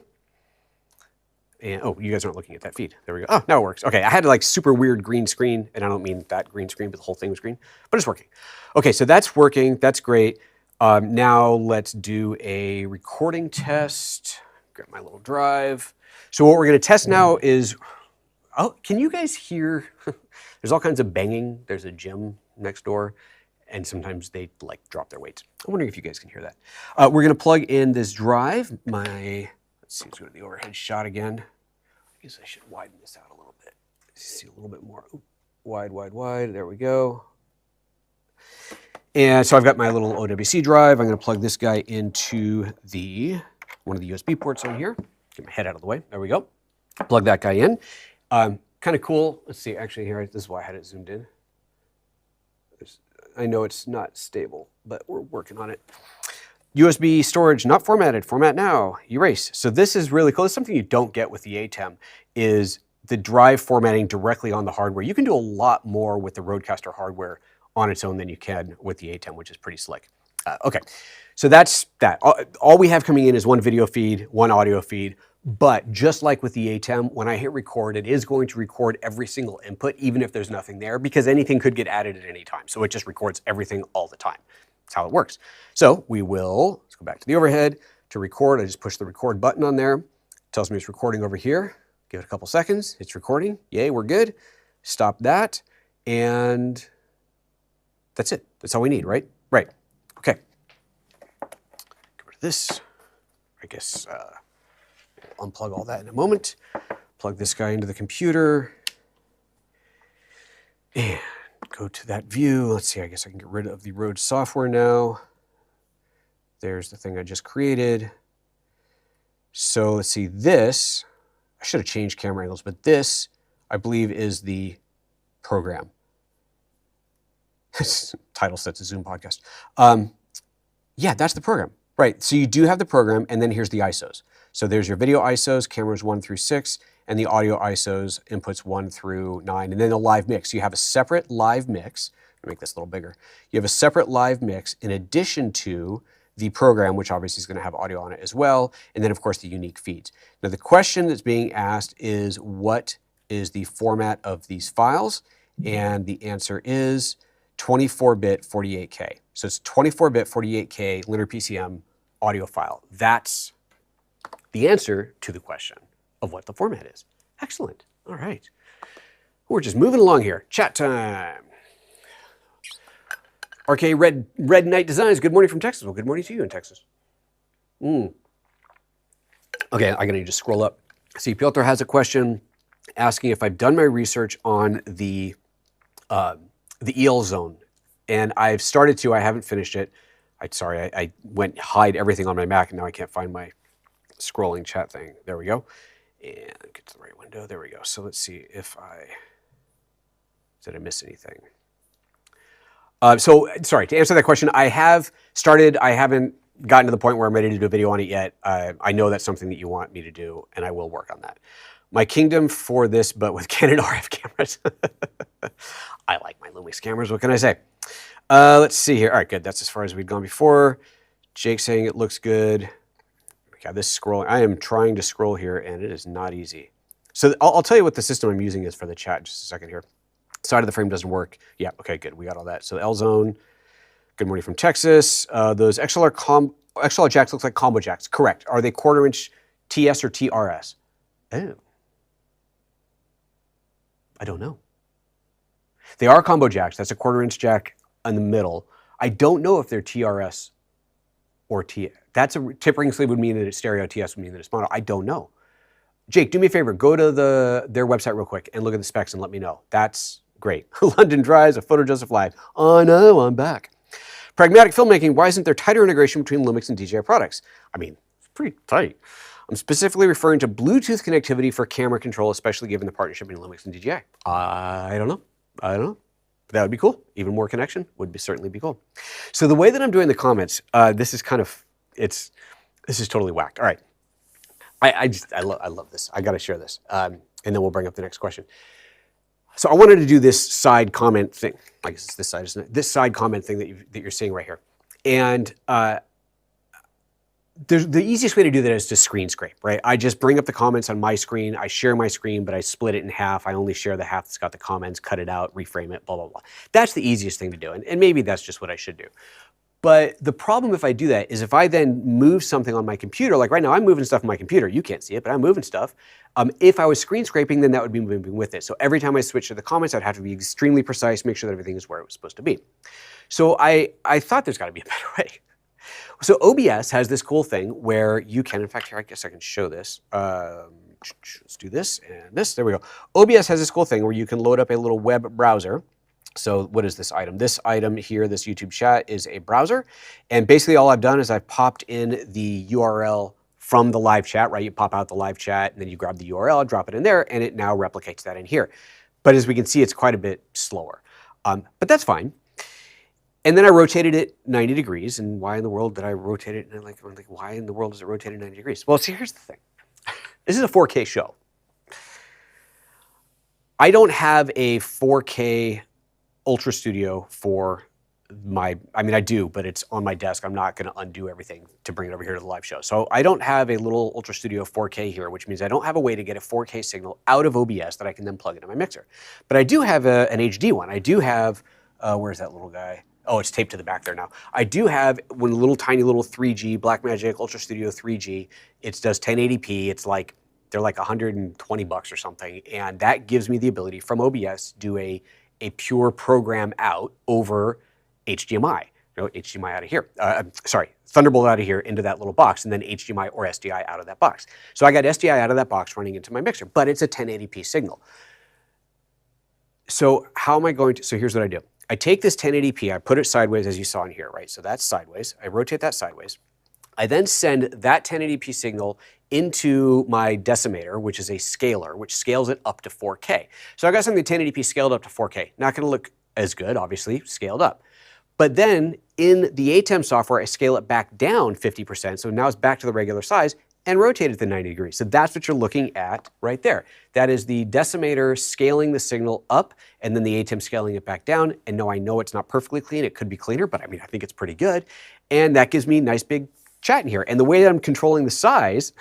And, oh, you guys aren't looking at that feed. There we go. Oh, now it works. Okay, I had like super weird green screen, and I don't mean that green screen, but the whole thing was green, but it's working. Okay, so that's working. That's great. Now let's do a recording test. Grab my little drive. So what we're going to test now is, oh, can you guys hear? There's all kinds of banging. There's a gym next door, and sometimes they like drop their weights. I'm wondering if you guys can hear that. We're going to plug in this drive. Let's see, let's go to the overhead shot again. I guess I should widen this out a little bit. See a little bit more. Ooh, wide, wide, wide. There we go. And so I've got my little OWC drive. I'm going to plug this guy into one of the USB ports on here. Get my head out of the way. There we go. Plug that guy in. Kind of cool. Let's see. Actually, here, this is why I had it zoomed in. I know it's not stable, but we're working on it. USB storage not formatted. Format now. Erase. So this is really cool. It's something you don't get with the ATEM, is the drive formatting directly on the hardware. You can do a lot more with the RØDECaster hardware on its own than you can with the ATEM, which is pretty slick. Okay, so that's that. All we have coming in is one video feed, one audio feed, but just like with the ATEM, when I hit record, it is going to record every single input, even if there's nothing there, because anything could get added at any time. So it just records everything all the time. That's how it works. So let's go back to the overhead. To record, I just push the record button on there. It tells me it's recording over here. Give it a couple seconds. It's recording. Yay, we're good. Stop that. And that's it. That's all we need, right? Right. Okay. Get rid of this. I guess we'll unplug all that in a moment. Plug this guy into the computer. And go to that view. Let's see, I guess I can get rid of the Rode software now. There's the thing I just created. So let's see, this, I should have changed camera angles, but this, I believe, is the program. Title sets a Zoom podcast. Yeah, that's the program. Right, so you do have the program, and then here's the ISOs. So there's your video ISOs, cameras 1 through 6, and the audio ISOs, inputs 1 through 9, and then the live mix. You have a separate live mix. Let me make this a little bigger. You have a separate live mix in addition to the program, which obviously is going to have audio on it as well, and then of course the unique feeds. Now the question that's being asked is, what is the format of these files? And the answer is 24-bit 48K. So it's 24-bit 48K linear PCM audio file. That's the answer to the question of what the format is. Excellent. All right. We're just moving along here. Chat time. RK Red Knight Designs. Good morning from Texas. Well, good morning to you in Texas. Okay, I'm going to just scroll up. See, Piotr has a question asking if I've done my research on the EL zone. And I've started to. I haven't finished it. I went hide everything on my Mac, and now I can't find my scrolling chat thing. There we go. And get to the right window. There we go. So let's see if did I miss anything? So sorry, to answer that question, I have started. I haven't gotten to the point where I'm ready to do a video on it yet. I know that's something that you want me to do, and I will work on that. My kingdom for this, but with Canon RF cameras. I like my Lumix cameras. What can I say? Let's see here. All right, good. That's as far as we'd gone before. Jake saying it looks good. God, this scrolling. I am trying to scroll here, and it is not easy. So I'll tell you what the system I'm using is for the chat in just a second here. Side of the frame doesn't work. Yeah, okay, good. We got all that. So the L zone. Good morning from Texas. Those XLR jacks look like combo jacks. Correct. Are they 1/4-inch TS or TRS? Oh. I don't know. They are combo jacks. That's a 1/4-inch jack in the middle. I don't know if they're TRS or T. That's a tip-ring sleeve would mean that it's stereo. TS would mean that it's mono. I don't know. Jake, do me a favor. Go to their website real quick and look at the specs and let me know. That's great. London Drives, a PhotoJoseph Live. Oh no, I'm back. Pragmatic filmmaking. Why isn't there tighter integration between Lumix and DJI products? I mean, it's pretty tight. I'm specifically referring to Bluetooth connectivity for camera control, especially given the partnership between Lumix and DJI. I don't know. I don't know. But that would be cool. Even more connection would certainly be cool. So the way that I'm doing the comments, this is kind of, this is totally whacked. All right. I love this. I got to share this. And then we'll bring up the next question. So I wanted to do this side comment thing. I guess it's this side, isn't it? This side comment thing that you're seeing right here. And the easiest way to do that is to screen scrape, right? I just bring up the comments on my screen, I share my screen, but I split it in half. I only share the half that's got the comments, cut it out, reframe it, blah, blah, blah. That's the easiest thing to do, and maybe that's just what I should do. But the problem if I do that is if I then move something on my computer, like right now I'm moving stuff on my computer, you can't see it, but I'm moving stuff. If I was screen scraping, then that would be moving with it. So every time I switch to the comments, I'd have to be extremely precise, make sure that everything is where it was supposed to be. So I thought there's gotta be a better way. So OBS has this cool thing where you can, in fact, here, I guess I can show this. Let's do this and this, there we go. OBS has this cool thing where you can load up a little web browser. So what is this item? This item here, this YouTube chat is a browser. And basically all I've done is I've popped in the URL from the live chat, right? You pop out the live chat and then you grab the URL, drop it in there, and it now replicates that in here. But as we can see, it's quite a bit slower. But that's fine. And then I rotated it 90 degrees. And why in the world did I rotate it? And I'm like, why in the world is it rotated 90 degrees? Well, see, here's the thing. This is a 4K show. I don't have a 4K Ultra Studio for my, I mean, I do, but it's on my desk. I'm not going to undo everything to bring it over here to the live show. So I don't have a little Ultra Studio 4K here, which means I don't have a way to get a 4K signal out of OBS that I can then plug into my mixer. But I do have an HD one. I do have, where's that little guy? Oh, it's taped to the back there now. I do have one little tiny little 3G, Blackmagic Ultra Studio 3G. It does 1080p. It's like, they're like 120 bucks or something. And that gives me the ability from OBS to do a pure program out over HDMI. You know, HDMI out of here. Sorry, Thunderbolt out of here into that little box, and then HDMI or SDI out of that box. So I got SDI out of that box running into my mixer, but it's a 1080p signal. So how am I going to, so here's what I do. I take this 1080p, I put it sideways as you saw in here, right? So that's sideways. I rotate that sideways. I then send that 1080p signal into my decimator, which is a scaler, which scales it up to 4K. So I got something 1080p scaled up to 4K. Not gonna look as good, obviously, scaled up. But then in the ATEM software, I scale it back down 50%, so now it's back to the regular size, and rotate it to 90 degrees. So that's what you're looking at right there. That is the decimator scaling the signal up, and then the ATEM scaling it back down. And no, I know it's not perfectly clean. It could be cleaner, but I mean, I think it's pretty good. And that gives me nice big chat in here. And the way that I'm controlling the size,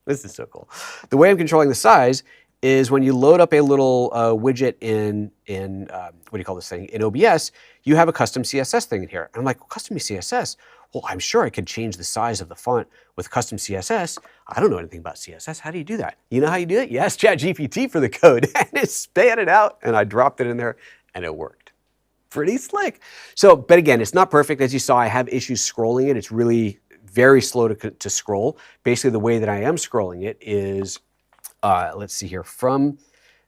this is so cool. The way I'm controlling the size is when you load up a little widget in what do you call this thing? In OBS, you have a custom CSS thing in here. And I'm like, well, custom CSS? Well, I'm sure I could change the size of the font with custom CSS. I don't know anything about CSS. How do you do that? You know how you do it? Yes, ChatGPT for the code. And it spat it out, and I dropped it in there, and it worked. Pretty slick. So, but again, it's not perfect. As you saw, I have issues scrolling it. It's really very slow to scroll. Basically, the way that I am scrolling it is, let's see here. From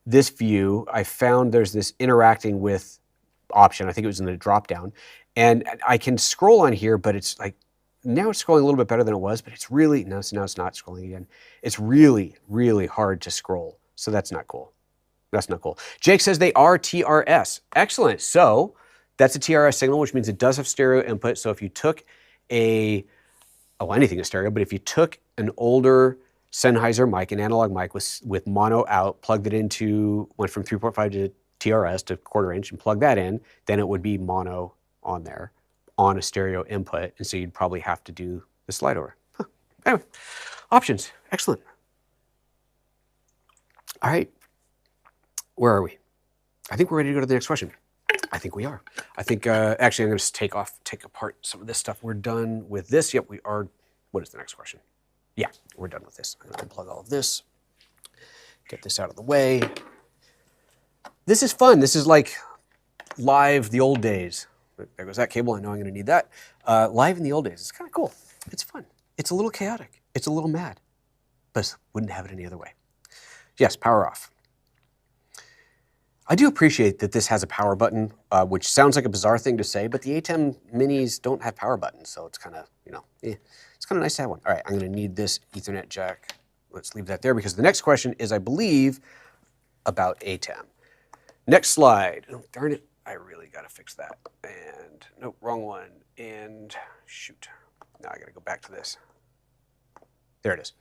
this view, I found there's this interacting with option. I think it was in the drop down. And I can scroll on here, but it's like, now it's scrolling a little bit better than it was, but it's really, no, now it's not scrolling again. It's really, really hard to scroll. So that's not cool. That's not cool. Jake says they are TRS. Excellent. So that's a TRS signal, which means it does have stereo input. So if you took anything is stereo, but if you took an older Sennheiser mic, an analog mic with mono out, plugged it into, went from 3.5 to TRS to 1/4 inch and plugged that in, then it would be mono on there on a stereo input. And so you'd probably have to do the slide over. Huh. Anyway, options. Excellent. All right. Where are we? I think we're ready to go to the next question. I think we are. I think, actually, I'm going to take apart some of this stuff. We're done with this. Yep, we are. What is the next question? Yeah, we're done with this. I'm going to unplug all of this. Get this out of the way. This is fun. This is like live the old days. There goes that cable. I know I'm going to need that. Live in the old days. It's kind of cool. It's fun. It's a little chaotic. It's a little mad. But wouldn't have it any other way. Yes, power off. I do appreciate that this has a power button, which sounds like a bizarre thing to say, but the ATEM minis don't have power buttons, so it's kind of, you know, it's kind of nice to have one. All right, I'm going to need this Ethernet jack. Let's leave that there because the next question is, I believe, about ATEM. Next slide. Oh, darn it. I really got to fix that. And, nope, wrong one. And, shoot. Now I got to go back to this. There it is.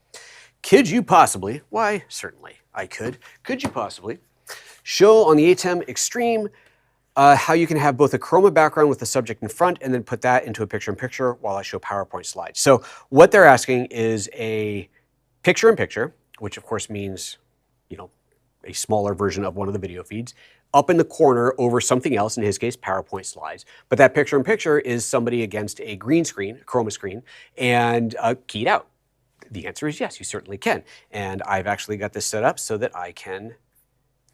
Could you possibly, why, certainly I could you possibly show on the ATEM Extreme how you can have both a chroma background with the subject in front and then put that into a picture-in-picture while I show PowerPoint slides. So what they're asking is a picture-in-picture, which of course means, you know, a smaller version of one of the video feeds, up in the corner over something else, in his case, PowerPoint slides. But that picture-in-picture is somebody against a green screen, a chroma screen, and keyed out. The answer is yes, you certainly can. And I've actually got this set up so that I can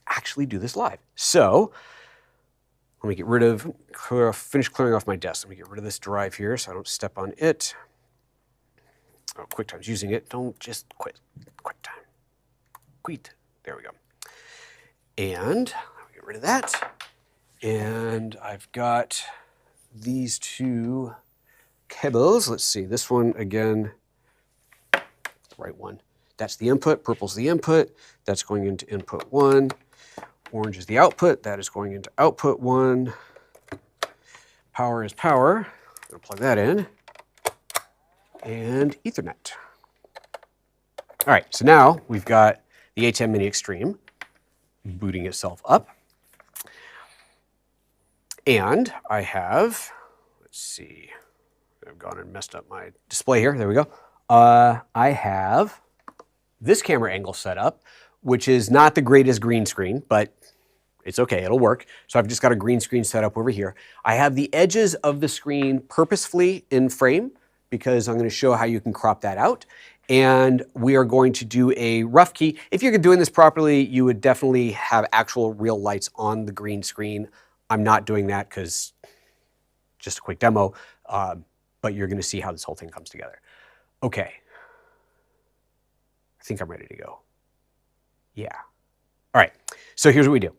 actually do this live. So let me get rid of, finish clearing off my desk. Let me get rid of this drive here so I don't step on it. Oh, QuickTime's using it. Don't just quit. QuickTime. Quit. There we go. And I'll get rid of that. And I've got these two cables. Let's see, this one again, the right one. That's the input, purple's the input. That's going into input 1. Orange is the output. That is going into output 1. Power is power. I'm going to plug that in. And Ethernet. All right, so now we've got the ATEM Mini Extreme booting itself up. And I have, let's see, I've gone and messed up my display here. There we go. I have this camera angle set up, which is not the greatest green screen, but it's okay, it'll work. So I've just got a green screen set up over here. I have the edges of the screen purposefully in frame because I'm going to show how you can crop that out. And we are going to do a rough key. If you're doing this properly, you would definitely have actual real lights on the green screen. I'm not doing that because just a quick demo, but you're going to see how this whole thing comes together. Okay. I think I'm ready to go. Yeah. All right, so here's what we do.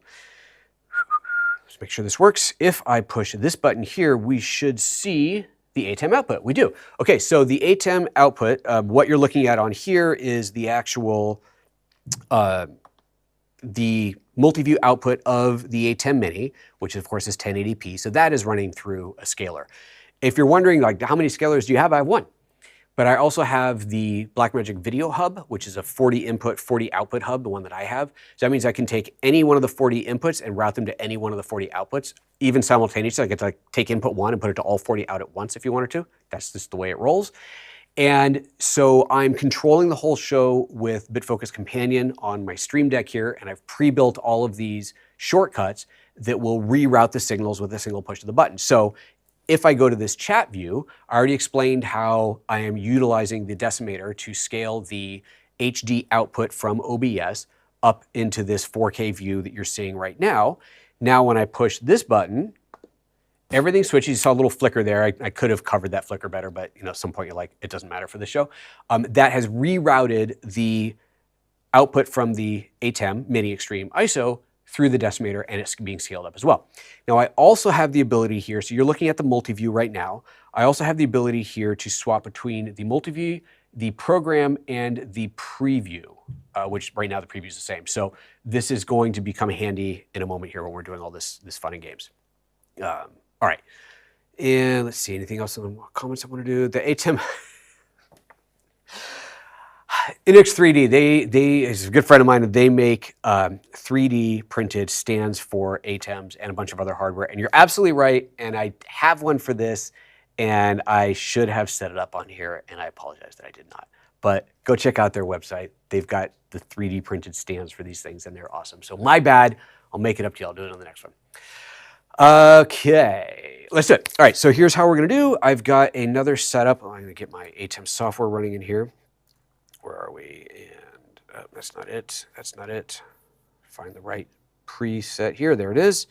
Let's make sure this works. If I push this button here, we should see the ATEM output. We do. Okay, so the ATEM output, what you're looking at on here is the actual, the multi-view output of the ATEM Mini, which of course is 1080p, so that is running through a scaler. If you're wondering, like, how many scalers do you have? I have one. But I also have the Blackmagic Video Hub, which is a 40 input, 40 output hub, the one that I have. So that means I can take any one of the 40 inputs and route them to any one of the 40 outputs, even simultaneously. I get to, like, take input 1 and put it to all 40 out at once if you wanted to. That's just the way it rolls. And so I'm controlling the whole show with BitFocus Companion on my Stream Deck here, and I've pre-built all of these shortcuts that will reroute the signals with a single push of the button. So if I go to this chat view, I already explained how I am utilizing the decimator to scale the HD output from OBS up into this 4K view that you're seeing right now. Now, when I push this button, everything switches. You saw a little flicker there. I could have covered that flicker better, but you know, at some point you're like, it doesn't matter for the show. That has rerouted the output from the ATEM Mini Extreme ISO through the decimator, and it's being scaled up as well. Now, I also have the ability here, so you're looking at the multi-view right now. I also have the ability here to swap between the multi-view, the program, and the preview, which right now the preview is the same. So this is going to become handy in a moment here when we're doing all this fun and games. All right, and let's see, anything else in the comments I want to do? The ATEM, NX3D, they is a good friend of mine, and they make 3D printed stands for ATEMs and a bunch of other hardware. And you're absolutely right, and I have one for this, and I should have set it up on here, and I apologize that I did not. But go check out their website. They've got the 3D printed stands for these things, and they're awesome. So my bad. I'll make it up to you. I'll do it on the next one. Okay, let's do it. All right, so here's how we're going to do. I've got another setup. I'm going to get my ATEM software running in here. Where are we? And that's not it. That's not it. Find the right preset here. There it is.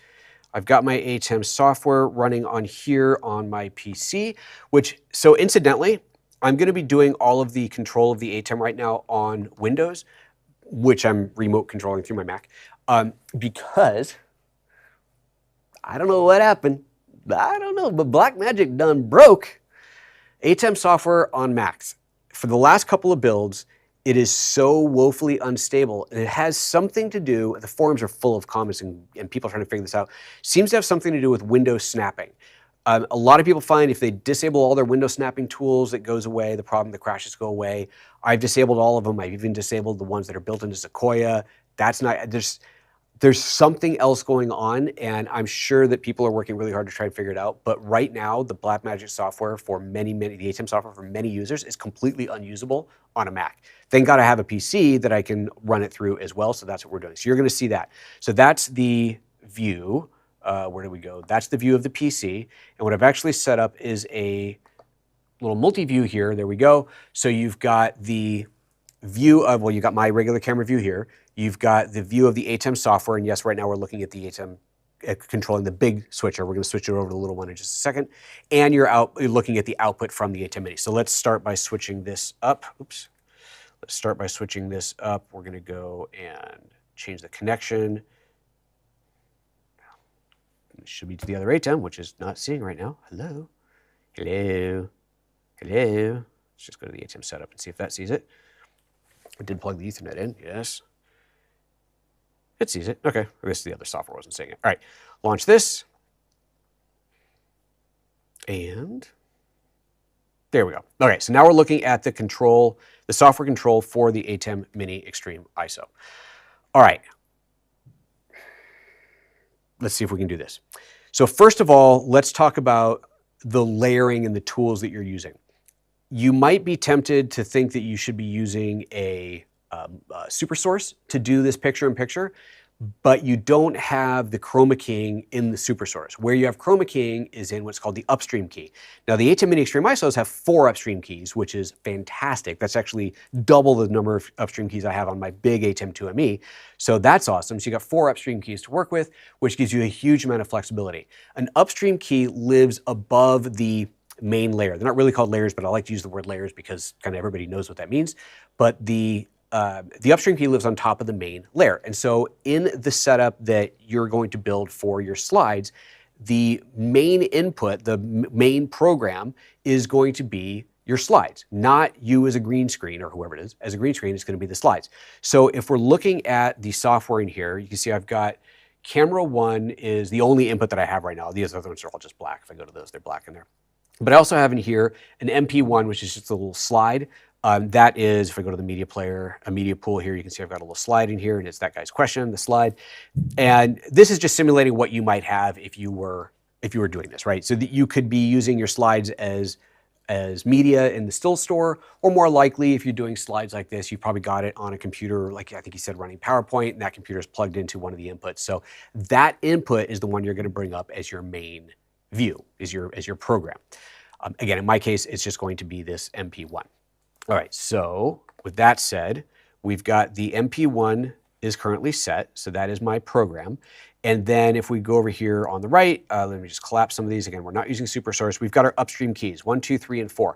I've got my ATEM software running on here on my PC, which, so incidentally, I'm going to be doing all of the control of the ATEM right now on Windows, which I'm remote controlling through my Mac, because I don't know what happened. I don't know, but Blackmagic done broke ATEM software on Macs. For the last couple of builds, it is so woefully unstable, and it has something to do, the forums are full of comments and people trying to figure this out, seems to have something to do with window snapping. A lot of people find if they disable all their window snapping tools, it goes away, the crashes go away. I've disabled all of them. I've even disabled the ones that are built into Sequoia. That's not, There's something else going on, and I'm sure that people are working really hard to try and figure it out. But right now, the Blackmagic software for the ATEM software for many users is completely unusable on a Mac. Thank God I have a PC that I can run it through as well, so that's what we're doing. So you're gonna see that. So that's the view. Where do we go? That's the view of the PC. And what I've actually set up is a little multi-view here. There we go. So you've got the view of, well, you got my regular camera view here. You've got the view of the ATEM software. And yes, right now we're looking at the ATEM controlling the big switcher. We're going to switch it over to the little one in just a second. And you're looking at the output from the ATEM Mini. So let's start by switching this up. Oops. Let's start by switching this up. We're going to go and change the connection. It should be to the other ATEM, which is not seeing right now. Hello. Hello. Hello. Let's just go to the ATEM setup and see if that sees it. I did plug the Ethernet in, yes. It sees it. Okay, I guess the other software wasn't seeing it. All right, launch this. And there we go. Okay, so now we're looking at the control, the software control for the ATEM Mini Extreme ISO. All right, let's see if we can do this. So first of all, let's talk about the layering and the tools that you're using. You might be tempted to think that you should be using a super source to do this picture-in-picture, but you don't have the chroma keying in the super source. Where you have chroma keying is in what's called the upstream key. Now the ATEM Mini Extreme ISOs have 4 upstream keys, which is fantastic. That's actually double the number of upstream keys I have on my big ATEM 2ME. So that's awesome. So you got 4 upstream keys to work with, which gives you a huge amount of flexibility. An upstream key lives above the main layer. They're not really called layers, but I like to use the word layers because kind of everybody knows what that means. But the upstream key lives on top of the main layer. And so in the setup that you're going to build for your slides, the main input, the main program is going to be your slides, not you as a green screen or whoever it is. As a green screen, it's going to be the slides. So if we're looking at the software in here, you can see I've got camera 1 is the only input that I have right now. These other ones are all just black. If I go to those, they're black in there. But I also have in here an MP1, which is just a little slide. That is, if I go to the media player, a media pool here, you can see I've got a little slide in here, and it's that guy's question, the slide. And this is just simulating what you might have if you were doing this, right? So that you could be using your slides as media in the still store, or more likely, if you're doing slides like this, you probably got it on a computer, like I think you said, running PowerPoint, and that computer is plugged into one of the inputs. So that input is the one you're going to bring up as your main view, as your program. Again, in my case, it's just going to be this MP1. All right, so with that said, we've got the MP1 is currently set, so that is my program. And then if we go over here on the right, let me just collapse some of these. Again, we're not using SuperSource. We've got our upstream keys, 1, 2, 3, and 4.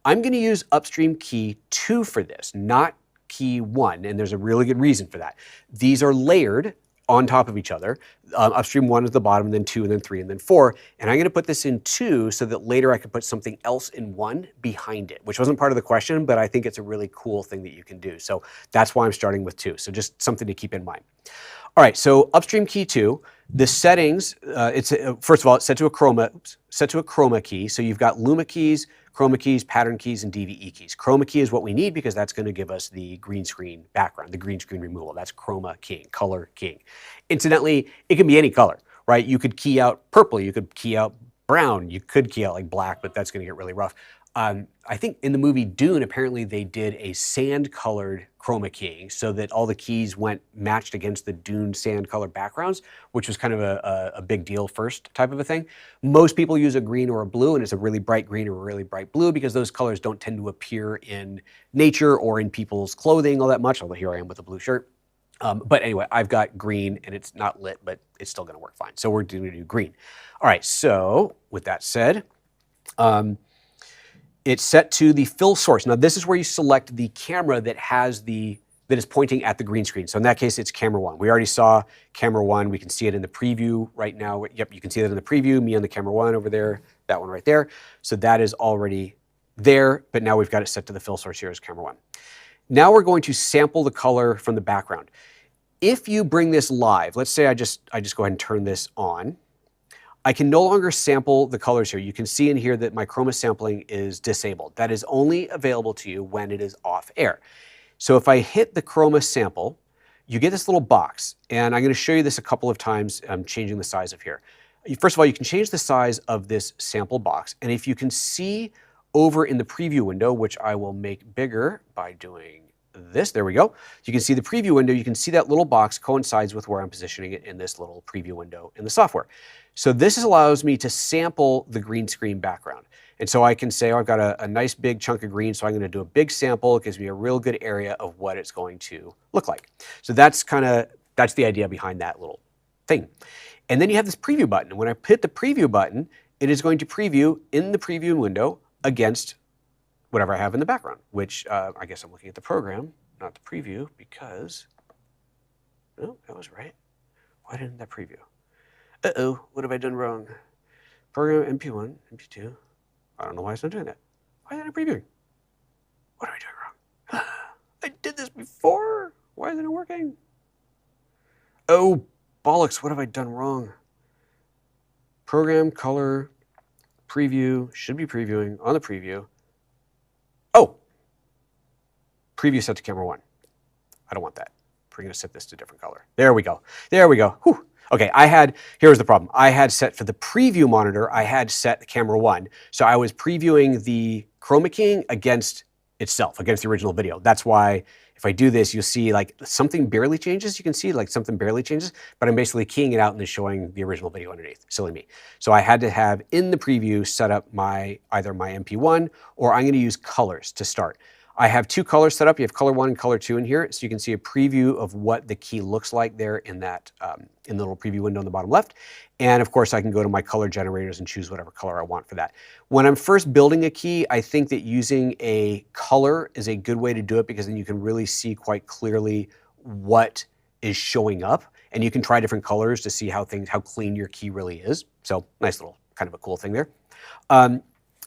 I'm gonna use upstream key 2 for this, not key 1, and there's a really good reason for that. These are layered on top of each other. Upstream 1 is the bottom, and then 2, and then 3, and then 4. And I'm going to put this in 2 so that later I can put something else in 1 behind it, which wasn't part of the question, but I think it's a really cool thing that you can do. So that's why I'm starting with 2. So just something to keep in mind. All right, so upstream key 2, the settings, first of all, it's set to a chroma key. So you've got Luma keys, chroma keys, pattern keys, and DVE keys. Chroma key is what we need because that's going to give us the green screen background, the green screen removal. That's chroma keying, color keying. Incidentally, it can be any color, right? You could key out purple, you could key out brown, you could key out like black, but that's going to get really rough. I think in the movie Dune, apparently they did a sand-colored chroma keying so that all the keys went matched against the Dune sand-colored backgrounds, which was kind of a big deal first type of a thing. Most people use a green or a blue, and it's a really bright green or a really bright blue because those colors don't tend to appear in nature or in people's clothing all that much, although here I am with a blue shirt. But anyway, I've got green, and it's not lit, but it's still going to work fine. So we're going to do green. All right, so with that said, it's set to the fill source. Now this is where you select the camera that is pointing at the green screen. So in that case, it's camera 1. We already saw camera 1. We can see it in the preview right now. Yep, you can see that in the preview, me on the camera 1 over there, that one right there. So that is already there, but now we've got it set to the fill source here as camera 1. Now we're going to sample the color from the background. If you bring this live, let's say I just go ahead and turn this on, I can no longer sample the colors here. You can see in here that my chroma sampling is disabled. That is only available to you when it is off air. So if I hit the chroma sample, you get this little box, and I'm going to show you this a couple of times, changing the size of here. First of all, you can change the size of this sample box, and if you can see over in the preview window, which I will make bigger by doing this, there we go. You can see the preview window, you can see that little box coincides with where I'm positioning it in this little preview window in the software. So this allows me to sample the green screen background. And so I can say, oh, I've got a nice big chunk of green, so I'm going to do a big sample. It gives me a real good area of what it's going to look like. So that's the idea behind that little thing. And then you have this preview button. When I hit the preview button, it is going to preview in the preview window against whatever I have in the background, which I guess I'm looking at the program, not the preview, because, no, that was right. Why didn't that preview? Uh-oh, what have I done wrong? Program MP1, MP2. I don't know why it's not doing that. Why isn't it previewing? What am I doing wrong? I did this before. Why isn't it working? Oh, bollocks, what have I done wrong? Program, color, preview, should be previewing on the preview. Oh, preview set to camera 1. I don't want that. We're going to set this to a different color. There we go. There we go. Whew. Okay, here's the problem. I had set for the preview monitor, I had set the camera 1. So I was previewing the chroma keying against itself, against the original video. That's why if I do this, you'll see like something barely changes. You can see like something barely changes, but I'm basically keying it out and then showing the original video underneath. Silly me. So I had to have in the preview set up either my MP1 or I'm going to use colors to start. I have 2 colors set up. You have color 1 and color 2 in here, so you can see a preview of what the key looks like there in that in the little preview window in the bottom left. And of course, I can go to my color generators and choose whatever color I want for that. When I'm first building a key, I think that using a color is a good way to do it because then you can really see quite clearly what is showing up, and you can try different colors to see how clean your key really is. So nice little kind of a cool thing there.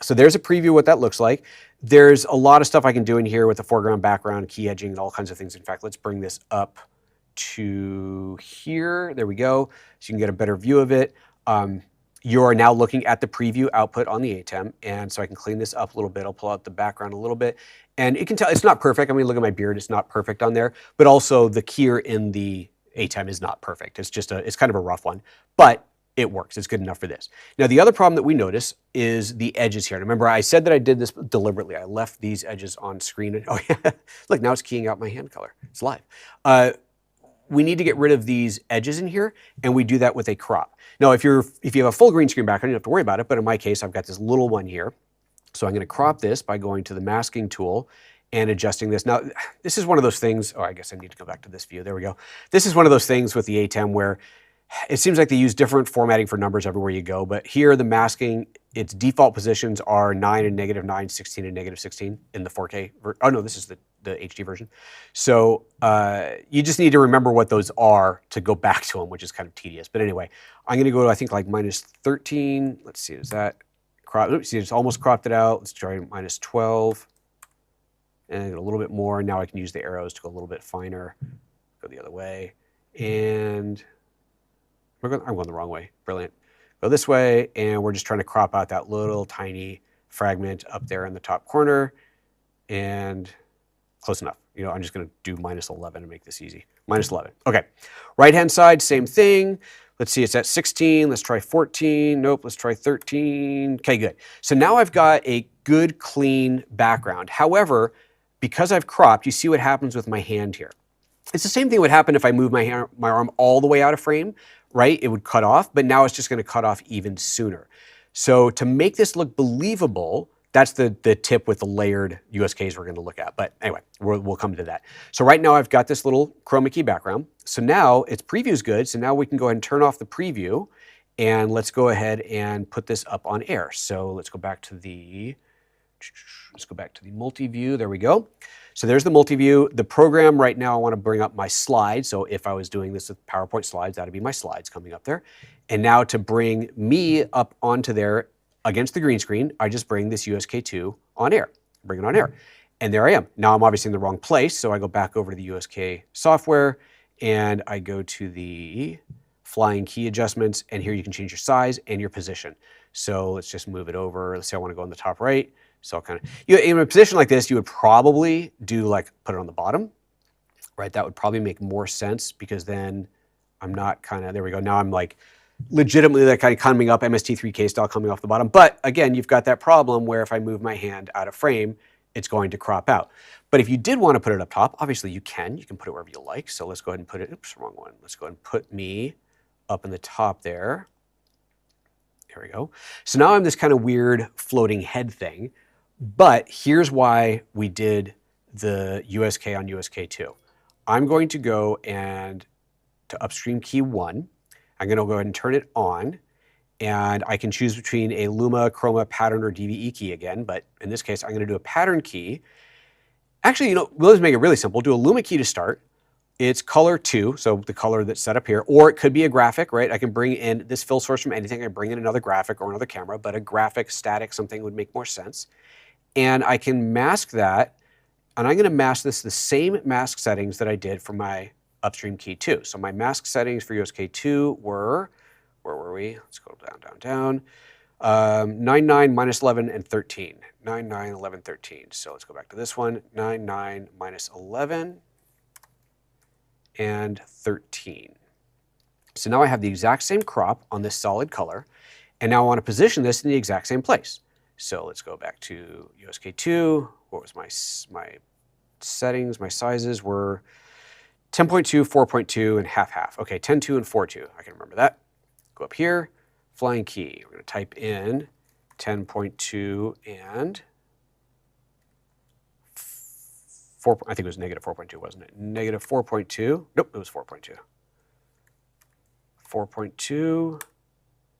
So there's a preview of what that looks like. There's a lot of stuff I can do in here with the foreground, background, key edging, and all kinds of things. In fact, let's bring this up to here. There we go. So you can get a better view of it. You are now looking at the preview output on the ATEM. And so I can clean this up a little bit. I'll pull out the background a little bit. And you can tell it's not perfect. I mean, look at my beard. It's not perfect on there. But also the keyer in the ATEM is not perfect. It's just it's kind of a rough one. But it works. It's good enough for this. Now, the other problem that we notice is the edges here. And remember, I said that I did this deliberately. I left these edges on screen. Oh, yeah. Look, now it's keying out my hand color. It's live. We need to get rid of these edges in here, and we do that with a crop. Now, if you have a full green screen background, you don't have to worry about it. But in my case, I've got this little one here. So I'm going to crop this by going to the masking tool and adjusting this. Now, this is one of those things. Oh, I guess I need to go back to this view. There we go. This is one of those things with the ATEM where it seems like they use different formatting for numbers everywhere you go, but here the masking, its default positions are 9 and -9, 16 and -16 in the 4K. Oh no, this is the HD version. So you just need to remember what those are to go back to them, which is kind of tedious. But anyway, I'm going to go to, I think, like -13. Let's see, is that crop? Oops, see, it's almost cropped it out. Let's try -12 and a little bit more. Now I can use the arrows to go a little bit finer, go the other way, and I'm going the wrong way. Brilliant. Go this way, and we're just trying to crop out that little tiny fragment up there in the top corner, and close enough. You know, I'm just going to do -11 and make this easy. -11. Okay. Right-hand side, same thing. Let's see, it's at 16. Let's try 14. Nope, let's try 13. Okay, good. So now I've got a good, clean background. However, because I've cropped, you see what happens with my hand here. It's the same thing would happen if I move my arm all the way out of frame, right? It would cut off, but now it's just going to cut off even sooner. So to make this look believable, that's the tip with the layered USKs we're going to look at. But anyway, we'll come to that. So right now I've got this little chroma key background. So now its preview's good. So now we can go ahead and turn off the preview, and let's go ahead and put this up on air. So let's go back to the multi-view. There we go. So there's the multi-view. The program right now, I want to bring up my slides. So if I was doing this with PowerPoint slides, that'd be my slides coming up there. And now to bring me up onto there against the green screen, I just bring this USK2 on air, bring it on air. And there I am. Now I'm obviously in the wrong place. So I go back over to the USK software and I go to the flying key adjustments. And here you can change your size and your position. So let's just move it over. Let's say I want to go on the top right. So I'll kind of, in a position like this, you would probably do like put it on the bottom. right? That would probably make more sense because then I'm not kind of, there we go. Now I'm like legitimately that kind of coming up MST3K style coming off the bottom. But again, you've got that problem where if I move my hand out of frame, it's going to crop out. But if you did want to put it up top, obviously you can put it wherever you like. So let's go ahead and put it, oops, wrong one. Let's go ahead and put me up in the top there. There we go. So now I'm this kind of weird floating head thing, but here's why we did the USK on USK2. I'm going to go and to upstream key 1. I'm going to go ahead and turn it on, and I can choose between a Luma, Chroma, pattern, or DVE key again, but in this case, I'm going to do a pattern key. Actually, you know, let's make it really simple. Do a Luma key to start. It's color 2, so the color that's set up here, or it could be a graphic, right? I can bring in this fill source from anything. I bring in another graphic or another camera, but a graphic, static, something would make more sense. And I can mask that, and I'm going to mask this the same mask settings that I did for my upstream key 2. So my mask settings for USK2 were, where were we? Let's go down. 9, 9, minus 11, and 13. 9, 9, 11, 13. So let's go back to this one. 9, 9, minus 11, and 13. So now I have the exact same crop on this solid color, and now I want to position this in the exact same place. So let's go back to USK2. What was my settings? My sizes were 10.2, 4.2, and half. Okay, 10.2 and 4.2. I can remember that. Go up here, flying key. We're going to type in 10.2 and 4. I think it was negative 4.2, wasn't it? Negative 4.2. Nope, it was 4.2. 4.2.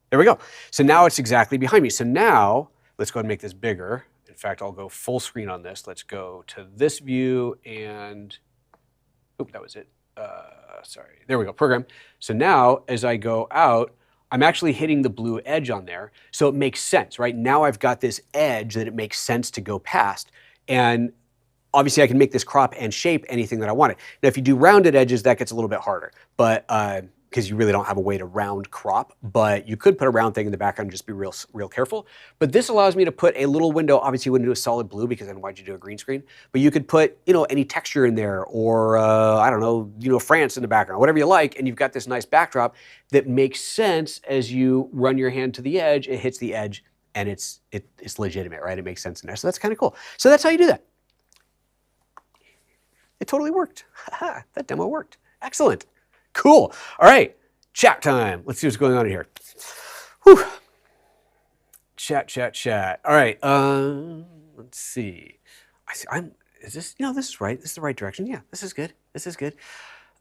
There we go. So now it's exactly behind me. So now let's go ahead and make this bigger. In fact, I'll go full screen on this. Let's go to this view and, oop, that was it. Sorry, there we go, program. So now as I go out, I'm actually hitting the blue edge on there. So it makes sense, right? Now I've got this edge that it makes sense to go past. And obviously I can make this crop and shape anything that I wanted. Now, if you do rounded edges, that gets a little bit harder, but because you really don't have a way to round crop, but you could put a round thing in the background and just be real careful. But this allows me to put a little window. Obviously you wouldn't do a solid blue because then why'd you do a green screen? But you could put, you know, any texture in there or, I don't know, you know, France in the background, whatever you like. And you've got this nice backdrop that makes sense as you run your hand to the edge, it hits the edge and it's legitimate, right? It makes sense in there. So that's kind of cool. So that's how you do that. It totally worked. That demo worked. Excellent. Cool. All right. Chat time. Let's see what's going on here. Whew. Chat. All right. Let's see. Is this, you know, this is right. This is the right direction. Yeah, this is good. This is good.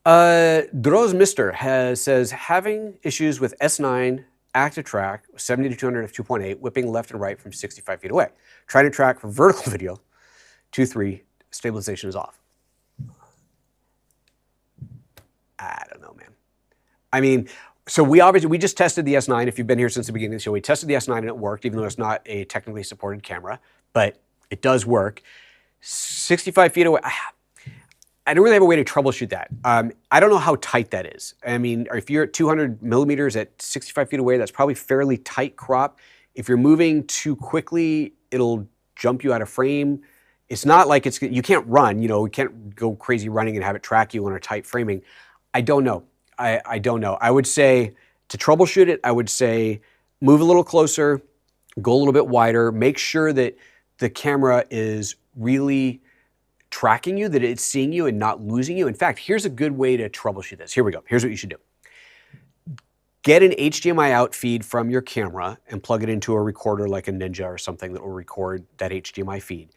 Droz Mister says, having issues with S9 active track, 70 to 200 f2.8, whipping left and right from 65 feet away. Trying to track for vertical video, 2.3, stabilization is off. I don't know, man. I mean, so we just tested the S9. If you've been here since the beginning of the show, we tested the S9 and it worked, even though it's not a technically supported camera, but it does work. 65 feet away, I don't really have a way to troubleshoot that. I don't know how tight that is. I mean, if you're at 200 millimeters at 65 feet away, that's probably fairly tight crop. If you're moving too quickly, it'll jump you out of frame. It's not like you can't run, you know, you can't go crazy running and have it track you on a tight framing. I don't know. I don't know. I would say to troubleshoot it, I would say move a little closer, go a little bit wider, make sure that the camera is really tracking you, that it's seeing you and not losing you. In fact, here's a good way to troubleshoot this. Here we go. Here's what you should do. Get an HDMI out feed from your camera and plug it into a recorder like a Ninja or something that will record that HDMI feed.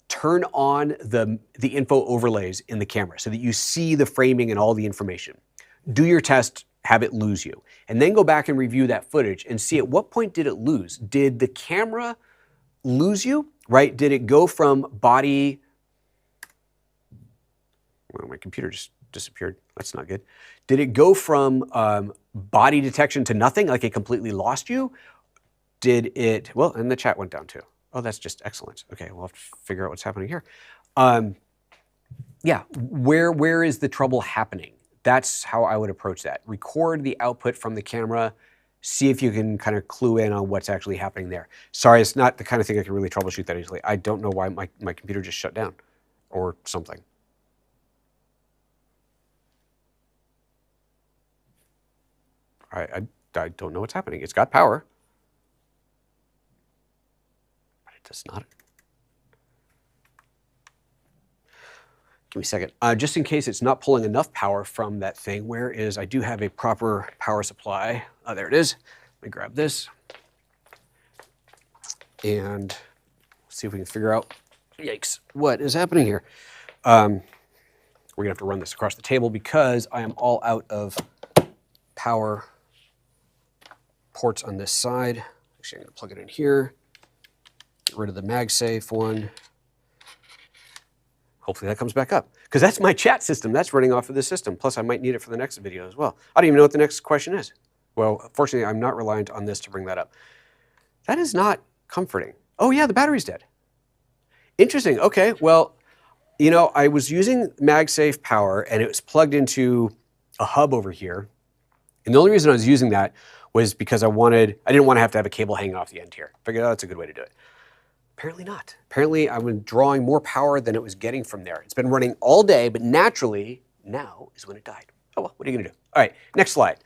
Turn on the info overlays in the camera so that you see the framing and all the information. Do your test, have it lose you. And then go back and review that footage and see at what point did it lose? Did the camera lose you, right? Did it go from body, well, my computer just disappeared. That's not good. Did it go from body detection to nothing, like it completely lost you? Did it, well, and the chat went down too. Oh, that's just excellent. Okay, we'll have to figure out what's happening here. Yeah, where is the trouble happening? That's how I would approach that. Record the output from the camera, see if you can kind of clue in on what's actually happening there. Sorry, it's not the kind of thing I can really troubleshoot that easily. I don't know why my computer just shut down or something. I don't know what's happening. It's got power, but it does not. Give me a second. Just in case it's not pulling enough power from that thing, where is, I do have a proper power supply. There it is. Let me grab this. And see if we can figure out, yikes, what is happening here. We're gonna have to run this across the table because I am all out of power ports on this side. Actually, I'm gonna plug it in here. Get rid of the MagSafe one. Hopefully that comes back up, because that's my chat system. That's running off of this system. Plus, I might need it for the next video as well. I don't even know what the next question is. Well, fortunately, I'm not reliant on this to bring that up. That is not comforting. Oh yeah, the battery's dead. Interesting. Okay, well, you know, I was using MagSafe power and it was plugged into a hub over here. And the only reason I was using that was because I didn't want to have a cable hanging off the end here. Figured, oh, that's a good way to do it. Apparently not. Apparently I was drawing more power than it was getting from there. It's been running all day, but naturally now is when it died. Oh well, what are you gonna do? All right, next slide.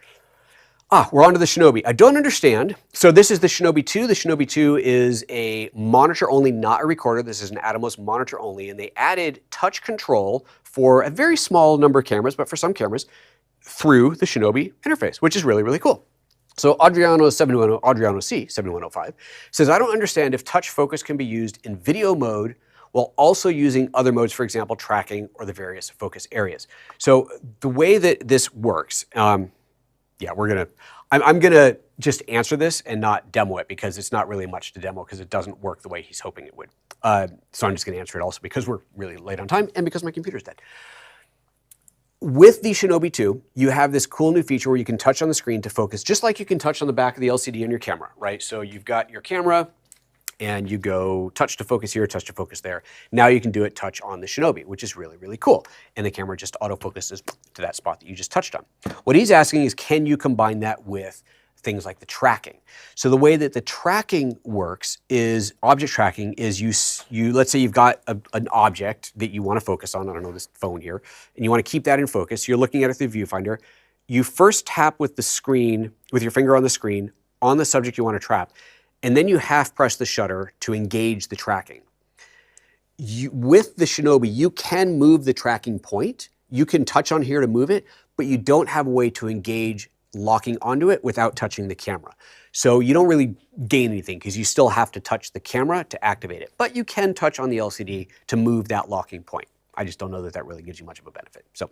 We're on to the Shinobi. I don't understand. So this is the Shinobi 2. The Shinobi 2 is a monitor only, not a recorder. This is an Atomos monitor only, and they added touch control for a very small number of cameras, but for some cameras, through the Shinobi interface, which is really, really cool. So Adriano C7105 says, I don't understand if touch focus can be used in video mode while also using other modes, for example, tracking or the various focus areas. So the way that this works, yeah, I'm gonna just answer this and not demo it because it's not really much to demo because it doesn't work the way he's hoping it would. So I'm just gonna answer it also because we're really late on time and because my computer's dead. With the Shinobi 2, you have this cool new feature where you can touch on the screen to focus, just like you can touch on the back of the LCD on your camera, right? So you've got your camera and you go touch to focus here, touch to focus there. Now you can do it touch on the Shinobi, which is really, really cool. And the camera just autofocuses to that spot that you just touched on. What he's asking is, can you combine that with things like the tracking? So the way that the tracking works is, object tracking is you let's say you've got an object that you want to focus on, I don't know, this phone here, and you want to keep that in focus. You're looking at it through the viewfinder. You first tap with the screen, with your finger on the screen, on the subject you want to trap, and then you half press the shutter to engage the tracking. With the Shinobi, you can move the tracking point. You can touch on here to move it, but you don't have a way to engage locking onto it without touching the camera. So you don't really gain anything because you still have to touch the camera to activate it, but you can touch on the LCD to move that locking point. I just don't know that that really gives you much of a benefit. So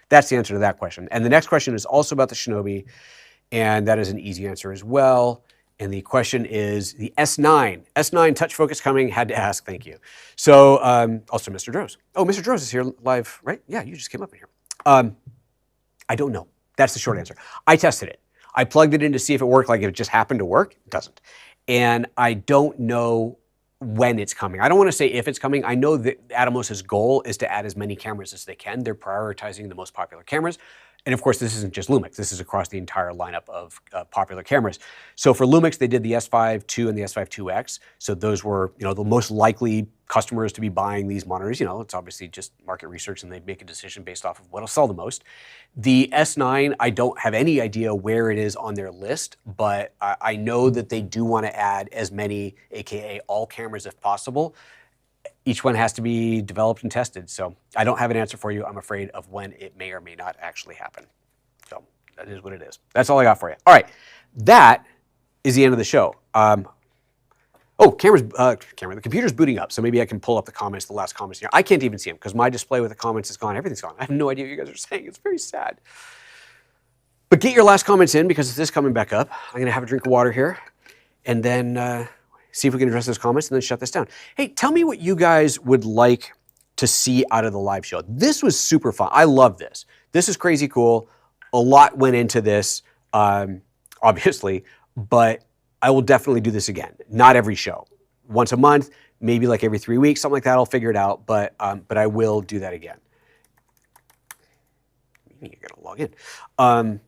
that's the answer to that question. And the next question is also about the Shinobi, and that is an easy answer as well. And the question is the S9. S9 touch focus coming, had to ask, thank you. So also Mr. Droz. Oh, Mr. Droz is here live, right? Yeah, you just came up in here. I don't know. That's the short answer. I tested it. I plugged it in to see if it worked, like if it just happened to work. It doesn't. And I don't know when it's coming. I don't want to say if it's coming. I know that Atomos' goal is to add as many cameras as they can. They're prioritizing the most popular cameras. And of course, this isn't just Lumix. This is across the entire lineup of popular cameras. So for Lumix, they did the S5 II and the S5 IIX. So those were, the most likely customers to be buying these monitors. It's obviously just market research and they make a decision based off of what'll sell the most. The S9, I don't have any idea where it is on their list, but I know that they do want to add as many, AKA all cameras if possible. Each one has to be developed and tested. So I don't have an answer for you, I'm afraid, of when it may or may not actually happen. So that is what it is. That's all I got for you. All right, that is the end of the show. Oh, the computer's booting up, so maybe I can pull up the comments, the last comments here. I can't even see them because my display with the comments is gone. Everything's gone. I have no idea what you guys are saying. It's very sad. But get your last comments in because this is coming back up. I'm going to have a drink of water here and then see if we can address those comments and then shut this down. Hey, tell me what you guys would like to see out of the live show. This was super fun. I love this. This is crazy cool. A lot went into this, obviously, but I will definitely do this again. Not every show. Once a month, maybe like every 3 weeks, something like that. I'll figure it out, but I will do that again. You gotta log in.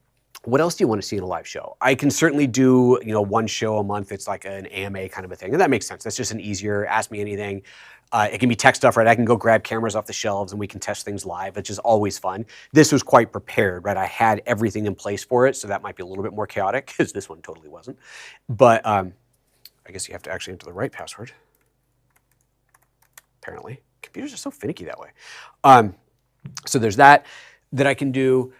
What else do you want to see in a live show? I can certainly do, you know, one show a month. It's like an AMA kind of a thing, and that makes sense. That's just an easier Ask Me Anything. It can be tech stuff, right? I can go grab cameras off the shelves and we can test things live, which is always fun. This was quite prepared, right? I had everything in place for it, so that might be a little bit more chaotic because this one totally wasn't. But I guess you have to actually enter the right password. Apparently, computers are so finicky that way. So there's that I can do.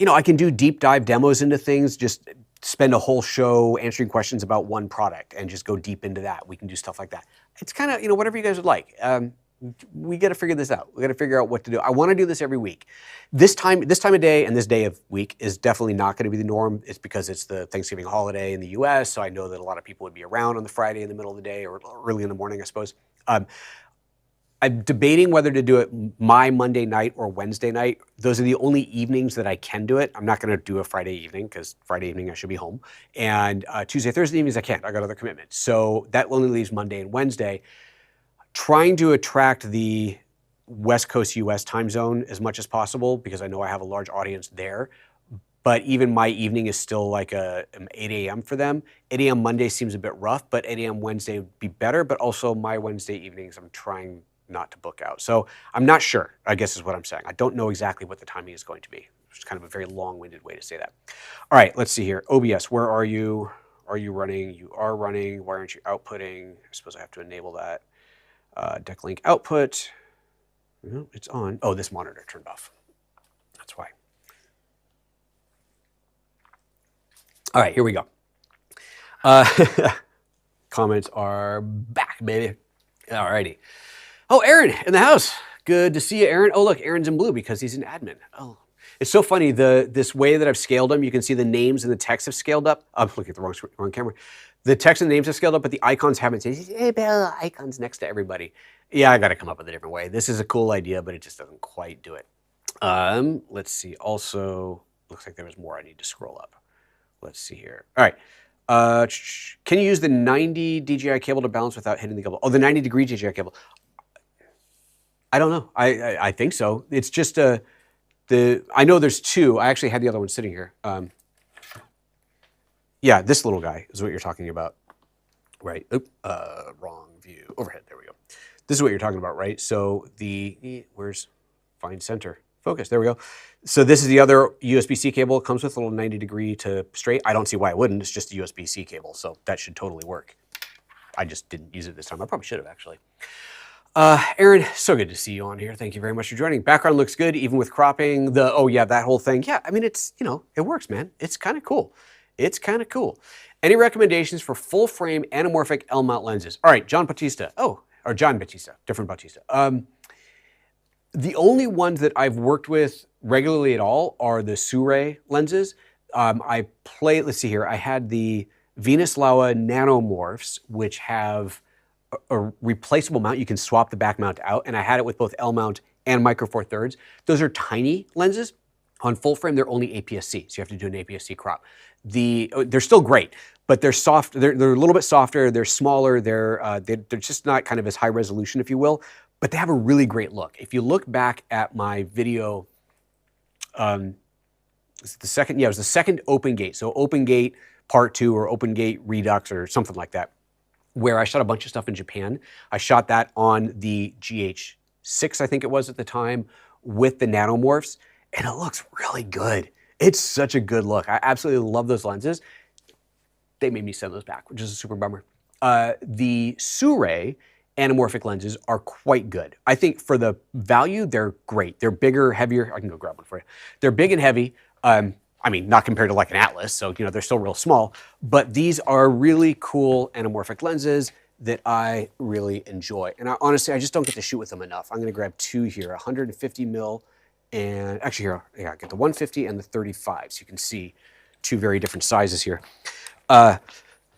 You know, I can do deep dive demos into things, just spend a whole show answering questions about one product and just go deep into that. We can do stuff like that. It's kind of, you know, whatever you guys would like. We got to figure this out. We got to figure out what to do. I want to do this every week. This time of day and this day of week is definitely not going to be the norm. It's because it's the Thanksgiving holiday in the US, so I know that a lot of people would be around on the Friday in the middle of the day or early in the morning, I suppose. I'm debating whether to do it my Monday night or Wednesday night. Those are the only evenings that I can do it. I'm not going to do a Friday evening because Friday evening I should be home. And Tuesday, Thursday evenings I can't. I got other commitments. So that only leaves Monday and Wednesday. Trying to attract the West Coast US time zone as much as possible because I know I have a large audience there. But even my evening is still like an 8 a.m. for them. 8 a.m. Monday seems a bit rough, but 8 a.m. Wednesday would be better. But also my Wednesday evenings I'm trying not to book out. So I'm not sure, I guess is what I'm saying. I don't know exactly what the timing is going to be. It's kind of a very long-winded way to say that. All right, let's see here. OBS, where are you? Are you running? You are running. Why aren't you outputting? I suppose I have to enable that. Deck link output. No, it's on. Oh, this monitor turned off. That's why. All right, here we go. Comments are back, baby. All righty. Oh, Aaron in the house. Good to see you, Aaron. Oh, look, Aaron's in blue because he's an admin. Oh, it's so funny. This way that I've scaled them, you can see the names and the text have scaled up. I'm looking at the wrong camera. The text and the names have scaled up, but the icons haven't. Hey, Bill, icons next to everybody. Yeah, I got to come up with a different way. This is a cool idea, but it just doesn't quite do it. Let's see. Also, looks like there was more I need to scroll up. Let's see here. All right. Can you use the 90 DJI cable to balance without hitting the cable? Oh, the 90-degree DJI cable. I don't know. I think so. It's just I know there's two. I actually had the other one sitting here. Yeah, this little guy is what you're talking about, right? Oop, wrong view. Overhead. There we go. This is what you're talking about, right? So where's find center? Focus. There we go. So this is the other USB-C cable. It comes with a little 90-degree to straight. I don't see why it wouldn't. It's just a USB-C cable, so that should totally work. I just didn't use it this time. I probably should have, actually. Aaron, so good to see you on here. Thank you very much for joining. Background looks good, even with cropping. Oh yeah, that whole thing. Yeah, I mean, it's, you know, it works, man. It's kind of cool. It's kind of cool. Any recommendations for full-frame anamorphic L-mount lenses? All right, John Bautista. Oh, or John Bautista, different Bautista. The only ones that I've worked with regularly at all are the Sirui lenses. Let's see here, I had the Venus Laowa nanomorphs, which have a replaceable mount. You can swap the back mount out, and I had it with both L mount and micro four thirds. Those are tiny lenses. On full frame, they're only APS-C, so you have to do an APS-C crop. They're still great, but they're soft. They're a little bit softer. They're smaller. They're just not kind of as high resolution, if you will. But they have a really great look. If you look back at my video, it was the second Open Gate. So Open Gate Part 2 or Open Gate Redux or something like that, where I shot a bunch of stuff in Japan. I shot that on the GH6, I think it was at the time, with the nanomorphs, and it looks really good. It's such a good look. I absolutely love those lenses. They made me send those back, which is a super bummer. The Sirui anamorphic lenses are quite good. I think for the value, they're great. They're bigger, heavier. I can go grab one for you. They're big and heavy. I mean, not compared to like an Atlas, so you know they're still real small, but these are really cool anamorphic lenses that I really enjoy. And honestly, I just don't get to shoot with them enough. I'm gonna grab two here, 150 mil, and actually here, yeah, get the 150 and the 35, so you can see two very different sizes here.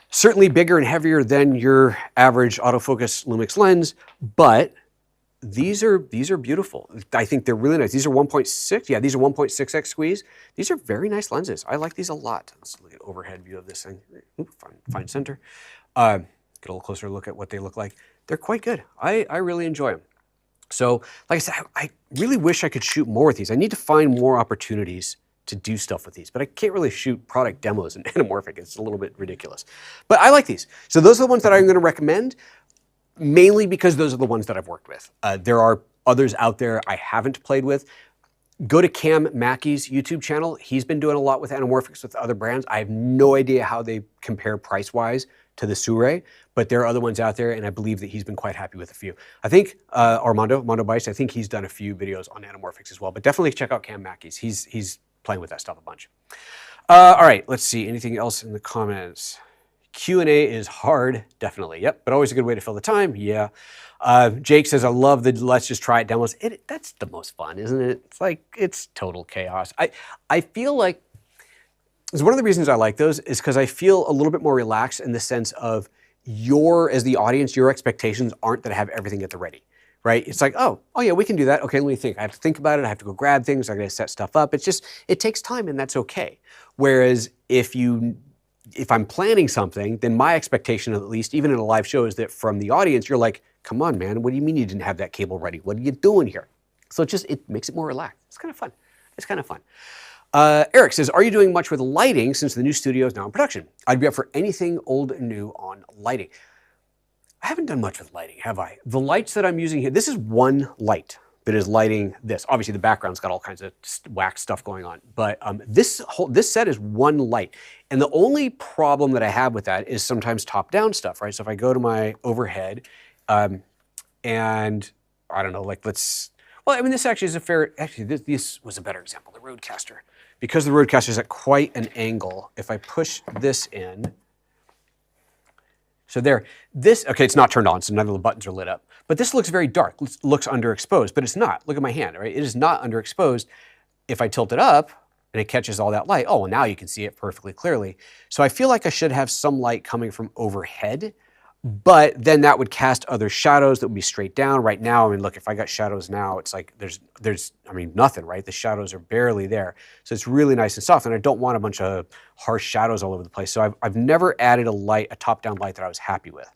Certainly bigger and heavier than your average autofocus Lumix lens, but these are beautiful. I think they're really nice. These are 1.6, yeah, these are 1.6x squeeze. These are very nice lenses. I like these a lot. Let's look at overhead view of this thing. Ooh, find center. Get a little closer look at what they look like. They're quite good. I really enjoy them. So, like I said, I really wish I could shoot more with these. I need to find more opportunities to do stuff with these, but I can't really shoot product demos in anamorphic. It's a little bit ridiculous. But I like these. So those are the ones that I'm going to recommend, mainly because those are the ones that I've worked with. There are others out there I haven't played with. Go to Cam Mackey's YouTube channel. He's been doing a lot with anamorphics with other brands. I have no idea how they compare price-wise to the Sure, but there are other ones out there, and I believe that he's been quite happy with a few. I think Mondo Bice, I think he's done a few videos on anamorphics as well, but definitely check out Cam Mackey's. He's playing with that stuff a bunch. All right, let's see. Anything else in the comments? Q&A is hard, definitely. Yep, but always a good way to fill the time. Yeah. Jake says, I love the let's just try it demos. That's the most fun, isn't it? It's like, it's total chaos. I feel like, it's one of the reasons I like those is because I feel a little bit more relaxed in the sense of as the audience, your expectations aren't that I have everything at the ready, right? It's like, oh yeah, we can do that. Okay, let me think. I have to think about it. I have to go grab things. I got to set stuff up. It's just, it takes time and that's okay. Whereas if I'm planning something, then my expectation, at least even in a live show, is that from the audience, you're like, come on, man, what do you mean you didn't have that cable ready? What are you doing here? So it makes it more relaxed. It's kind of fun. It's kind of fun. Eric says, are you doing much with lighting since the new studio is now in production? I'd be up for anything old and new on lighting. I haven't done much with lighting, have I? The lights that I'm using here, this is one light that is lighting this. Obviously the background's got all kinds of whack stuff going on, but this set is one light. And the only problem that I have with that is sometimes top-down stuff, right? So if I go to my overhead, and I don't know, like this actually is this was a better example, the RØDECaster. Because the RØDECaster is at quite an angle, if I push this in, so there, okay, it's not turned on, so none of the buttons are lit up. But this looks very dark, looks underexposed, but it's not. Look at my hand, right? It is not underexposed. If I tilt it up and it catches all that light, oh, well, now you can see it perfectly clearly. So I feel like I should have some light coming from overhead, but then that would cast other shadows that would be straight down. Right now, I mean, look, if I got shadows now, it's like there's nothing, right? The shadows are barely there. So it's really nice and soft, and I don't want a bunch of harsh shadows all over the place. So I've never added a top-down light that I was happy with.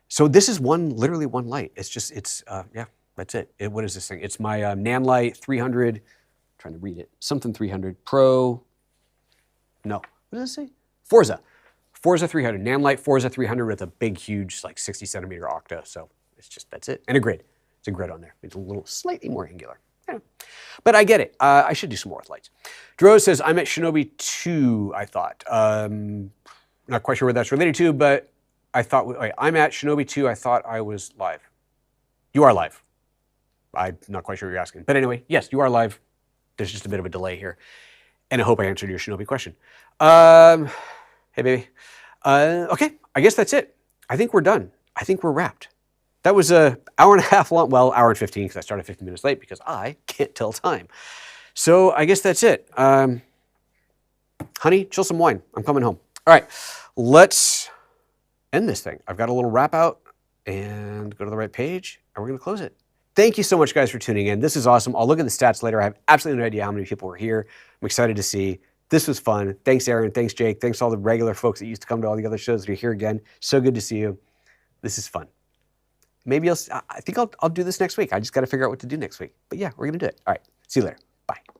So this is literally one light. Yeah, that's it. What is this thing? It's my Nanlite 300, I'm trying to read it, something 300 Pro, no, what does it say? Forza 300, Nanlite Forza 300 with a big, huge, like 60 centimeter octa. So that's it. And a grid. It's a grid on there. It's a little slightly more angular. Yeah. But I get it. I should do some more with lights. Dro says, I'm at Shinobi 2, I thought. Not quite sure what that's related to, but I thought, wait, I'm at Shinobi 2. I thought I was live. You are live. I'm not quite sure what you're asking. But anyway, yes, you are live. There's just a bit of a delay here. And I hope I answered your Shinobi question. Hey, baby. Okay, I guess that's it. I think we're done. I think we're wrapped. That was an hour and a half long, well, hour and 15 because I started 15 minutes late because I can't tell time. So I guess that's it. Honey, chill some wine. I'm coming home. All right, let's end this thing. I've got a little wrap out and go to the right page and we're going to close it. Thank you so much, guys, for tuning in. This is awesome. I'll look at the stats later. I have absolutely no idea how many people were here. I'm excited to see. This was fun. Thanks, Aaron. Thanks, Jake. Thanks to all the regular folks that used to come to all the other shows that are here again. So good to see you. This is fun. Maybe I think I'll do this next week. I just got to figure out what to do next week. But yeah, we're going to do it. All right. See you later. Bye.